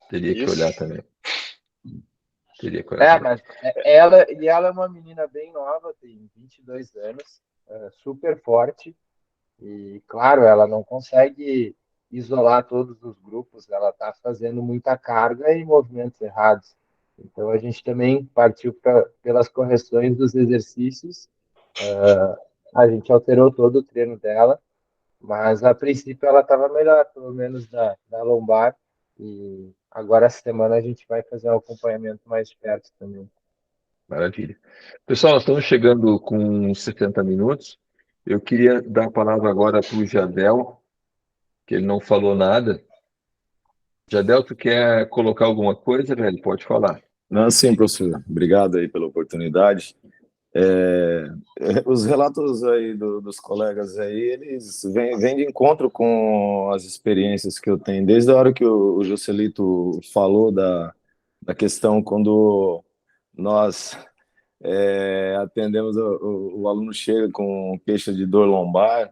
Teria que olhar Isso. também. Teria que olhar também. Mas ela é uma menina bem nova, tem 22 anos, super forte, e claro, ela não consegue isolar todos os grupos, ela está fazendo muita carga e movimentos errados. Então a gente também partiu pelas correções dos exercícios, a gente alterou todo o treino dela, mas a princípio ela estava melhor, pelo menos da lombar, e agora essa semana a gente vai fazer um acompanhamento mais de perto também. Maravilha. Pessoal, nós estamos chegando com 70 minutos. Eu queria dar a palavra agora para o Jadel, que ele não falou nada. Jadel, tu quer colocar alguma coisa, velho? Pode falar. Não, sim, professor. Obrigado aí pela oportunidade. Os relatos aí dos colegas aí, eles vêm de encontro com as experiências que eu tenho. Desde a hora que o Joselito falou da questão quando nós atendemos, o aluno chega com queixa de dor lombar,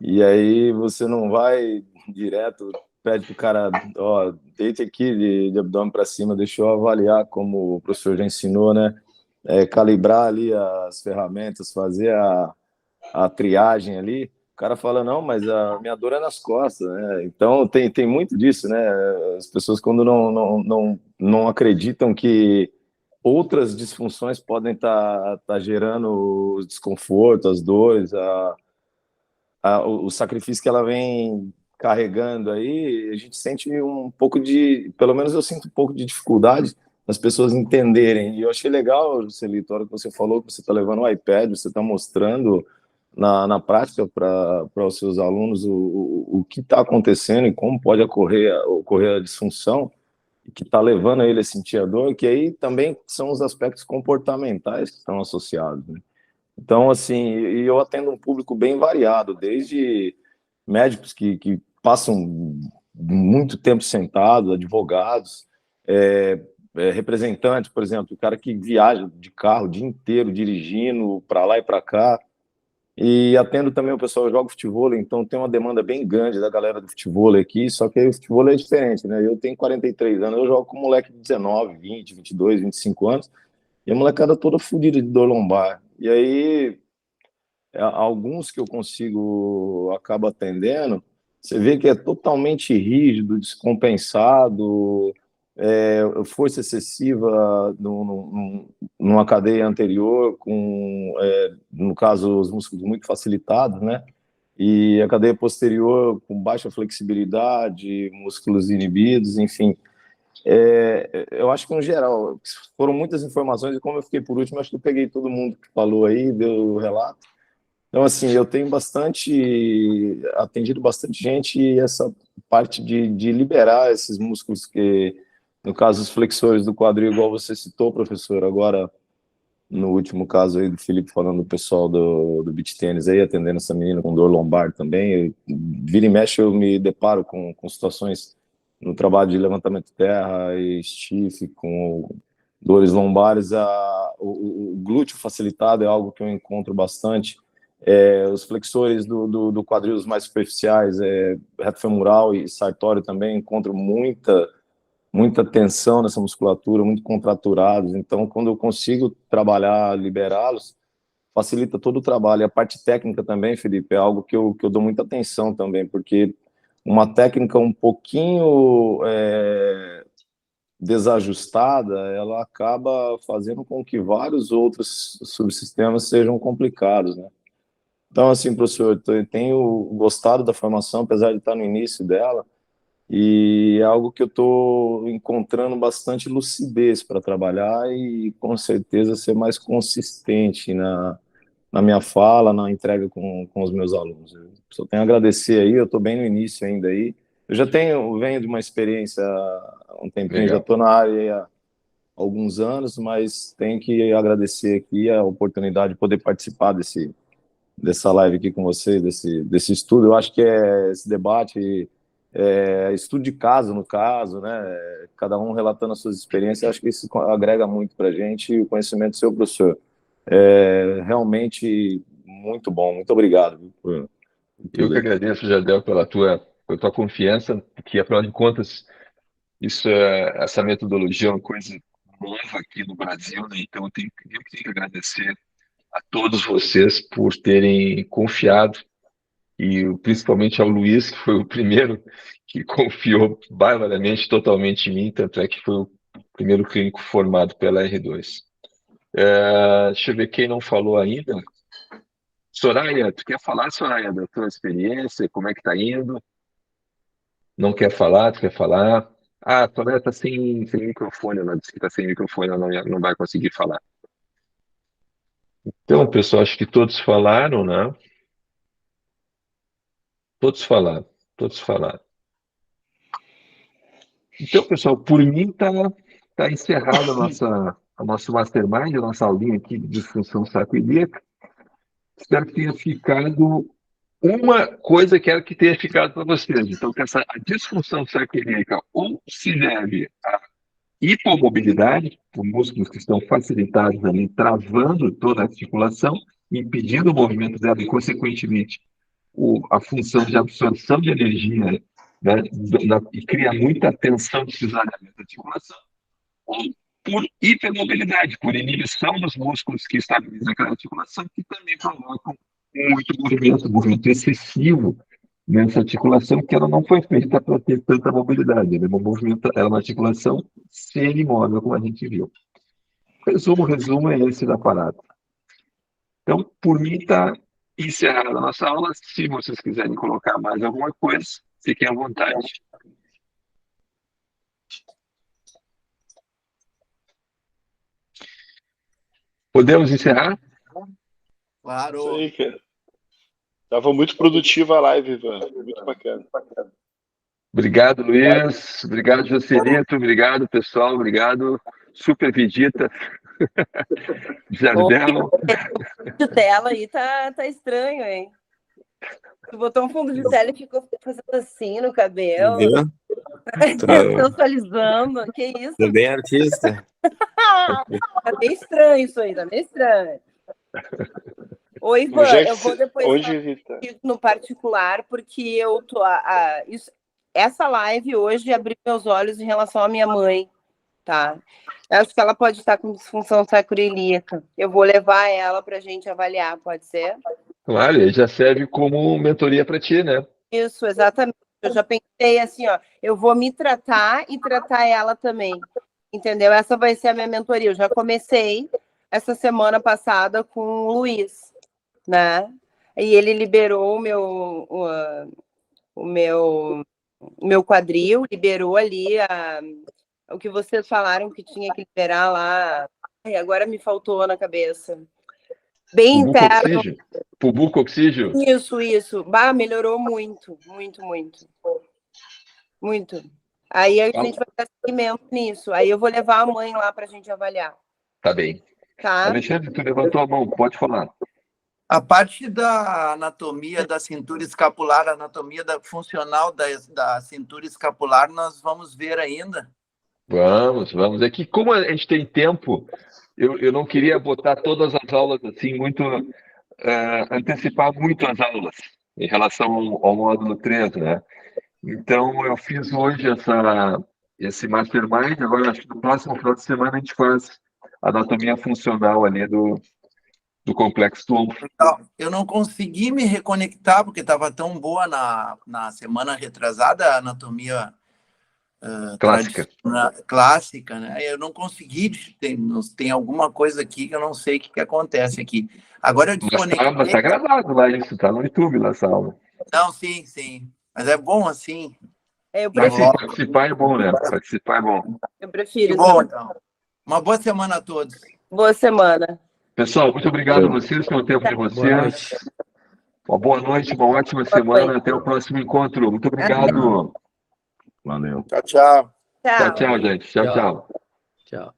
e aí você não vai direto, pede para o cara, ó, deite aqui de abdômen para cima, deixa eu avaliar, como o professor já ensinou, né? Calibrar ali as ferramentas, fazer a triagem ali. O cara fala, não, mas a minha dor é nas costas, né? Então tem muito disso, né? As pessoas, quando não acreditam que outras disfunções podem estar gerando os desconfortos, as dores, o sacrifício que ela vem carregando aí, a gente sente um pouco pelo menos eu sinto um pouco de dificuldade das pessoas entenderem. E eu achei legal, Celito, a hora que você falou que você está levando o iPad, você está mostrando na prática para os seus alunos o que está acontecendo e como pode ocorrer a disfunção, que está levando ele a sentir a dor, que aí também são os aspectos comportamentais que estão associados, né? Então, assim, eu atendo um público bem variado, desde médicos que passam muito tempo sentados, advogados, representantes, por exemplo, o cara que viaja de carro o dia inteiro, dirigindo para lá e para cá, e atendo também o pessoal que joga futebol, então tem uma demanda bem grande da galera do futebol aqui, só que aí o futebol é diferente, né? Eu tenho 43 anos, eu jogo com um moleque de 19, 20, 22, 25 anos, e a molecada toda fodida de dor lombar. E aí, alguns que eu acabo atendendo, você vê que é totalmente rígido, descompensado, força excessiva numa cadeia anterior, no caso, os músculos muito facilitados, né? E a cadeia posterior com baixa flexibilidade, músculos inibidos, enfim. Eu acho que, no geral, foram muitas informações, e como eu fiquei por último, acho que eu peguei todo mundo que falou aí, deu o relato. Então, assim, eu tenho atendido bastante gente, e essa parte de liberar esses músculos que, no caso, os flexores do quadril, igual você citou, professor, agora, no último caso aí do Felipe, falando do pessoal do beach tênis aí, atendendo essa menina com dor lombar também, vira e mexe eu me deparo com situações no trabalho de levantamento de terra e stiff, com dores lombares. O glúteo facilitado é algo que eu encontro bastante. Os flexores do quadril mais superficiais, reto femoral e sartório também, encontro muita tensão nessa musculatura, muito contraturados. Então, quando eu consigo trabalhar, liberá-los, facilita todo o trabalho. E a parte técnica também, Felipe, é algo que eu dou muita atenção também, porque uma técnica um pouquinho desajustada, ela acaba fazendo com que vários outros subsistemas sejam complicados, né? Então, assim, professor, eu tenho gostado da formação, apesar de estar no início dela, e é algo que eu estou encontrando bastante lucidez para trabalhar e, com certeza, ser mais consistente na minha fala, na entrega com os meus alunos. Eu só tenho a agradecer aí, eu estou bem no início ainda aí. Eu já venho de uma experiência há um tempinho, Legal. já estou na área há alguns anos, mas tenho que agradecer aqui a oportunidade de poder participar dessa live aqui com vocês, desse estudo. Eu acho que esse debate, estudo de caso, no caso, né? Cada um relatando as suas experiências, acho que isso agrega muito para a gente, e o conhecimento do seu professor é realmente muito bom. Muito obrigado por Eu tudo que aí. agradeço, Jardel, pela tua confiança, que, afinal de contas, essa metodologia é uma coisa nova aqui no Brasil, né? Então eu tenho que agradecer a todos vocês por terem confiado, e principalmente ao Luiz, que foi o primeiro que confiou barbaramente, totalmente em mim, tanto é que foi o primeiro clínico formado pela R2. Deixa eu ver quem não falou ainda. Soraya, tu quer falar, Soraya, da tua experiência? Como é que tá indo? Não quer falar? Tu quer falar? Ah, a Soraya tá sem microfone, ela disse que tá sem microfone, ela não vai conseguir falar. Então, pessoal, acho que todos falaram, né? Todos falaram, todos falaram. Então, pessoal, por mim tá encerrada a nossa mastermind, a nossa aulinha aqui de disfunção sacroiliaca. Espero que tenha ficado uma coisa, quero que tenha ficado para vocês. Então, que a disfunção sacroiliaca ou se deve à hipomobilidade, por músculos que estão facilitados ali, travando toda a articulação, impedindo o movimento dela e, consequentemente, a função de absorção de energia, né, e cria muita tensão de cisalhamento da articulação, ou por hipermobilidade, por inibição dos músculos que estabilizam aquela articulação, que também provocam muito movimento excessivo nessa articulação, que ela não foi feita para ter tanta mobilidade. Ela é uma articulação semi-móvel, como a gente viu. Resumo é esse da parada. Então, por mim, está encerrada a nossa aula. Se vocês quiserem colocar mais alguma coisa, fiquem à vontade. Podemos encerrar? Claro. Isso aí, cara. Tava muito produtiva a live, Ivan. Muito bacana. Obrigado, Luiz. Obrigado, Joselito. Obrigado, pessoal. Obrigado, Super Vegeta. Jardel. De tela aí tá estranho, hein? Tu botou um fundo de tela e ficou fazendo assim no cabelo. Viu? Sensualizando. Que isso? Tô bem artista. Tá bem estranho isso aí, tá bem estranho. Oi, Ivan, eu vou depois no particular, porque eu tô. Essa live hoje abriu meus olhos em relação à minha mãe, tá? Eu acho que ela pode estar com disfunção sacroiliaca. Eu vou levar ela para a gente avaliar, pode ser? Claro, já serve como mentoria para ti, né? Isso, exatamente. Eu já pensei assim, ó, eu vou me tratar e tratar ela também, entendeu? Essa vai ser a minha mentoria. Eu já comecei essa semana passada com o Luiz, né? E ele liberou o meu quadril, liberou ali o que vocês falaram que tinha que liberar lá. Ai, agora me faltou na cabeça. Bem interno. Pubuco oxígeno. Isso. Bah, melhorou muito. Aí a gente vai dar seguimento nisso. Aí eu vou levar a mãe lá para a gente avaliar. Tá bem. Tá? Alexandre, tu levantou a mão, pode falar. A parte da anatomia da cintura escapular, a anatomia funcional da cintura escapular, nós vamos ver ainda. Vamos. É que como a gente tem tempo, eu não queria botar todas as aulas assim, antecipar muito as aulas em relação ao módulo 3, né? Então, eu fiz hoje esse Mastermind, agora acho que no próximo final de semana a gente faz a anatomia funcional ali do complexo do ombro. Eu não consegui me reconectar, porque estava tão boa na semana retrasada a anatomia Clássica. Clássica, né? Eu não consegui, tem alguma coisa aqui que eu não sei o que acontece aqui. Agora eu desconectei. Mas tá gravado lá isso, tá no YouTube lá essa aula. Não, sim. Mas é bom assim. Eu prefiro. Participar é bom, né? Participar é bom. Eu prefiro. Que bom, então. Uma boa semana a todos. Boa semana. Pessoal, muito obrigado a vocês pelo tempo de vocês. Uma boa noite, uma ótima semana. Até o próximo encontro. Muito obrigado. Valeu. Tchau. Tchau, gente. Tchau. Tchau.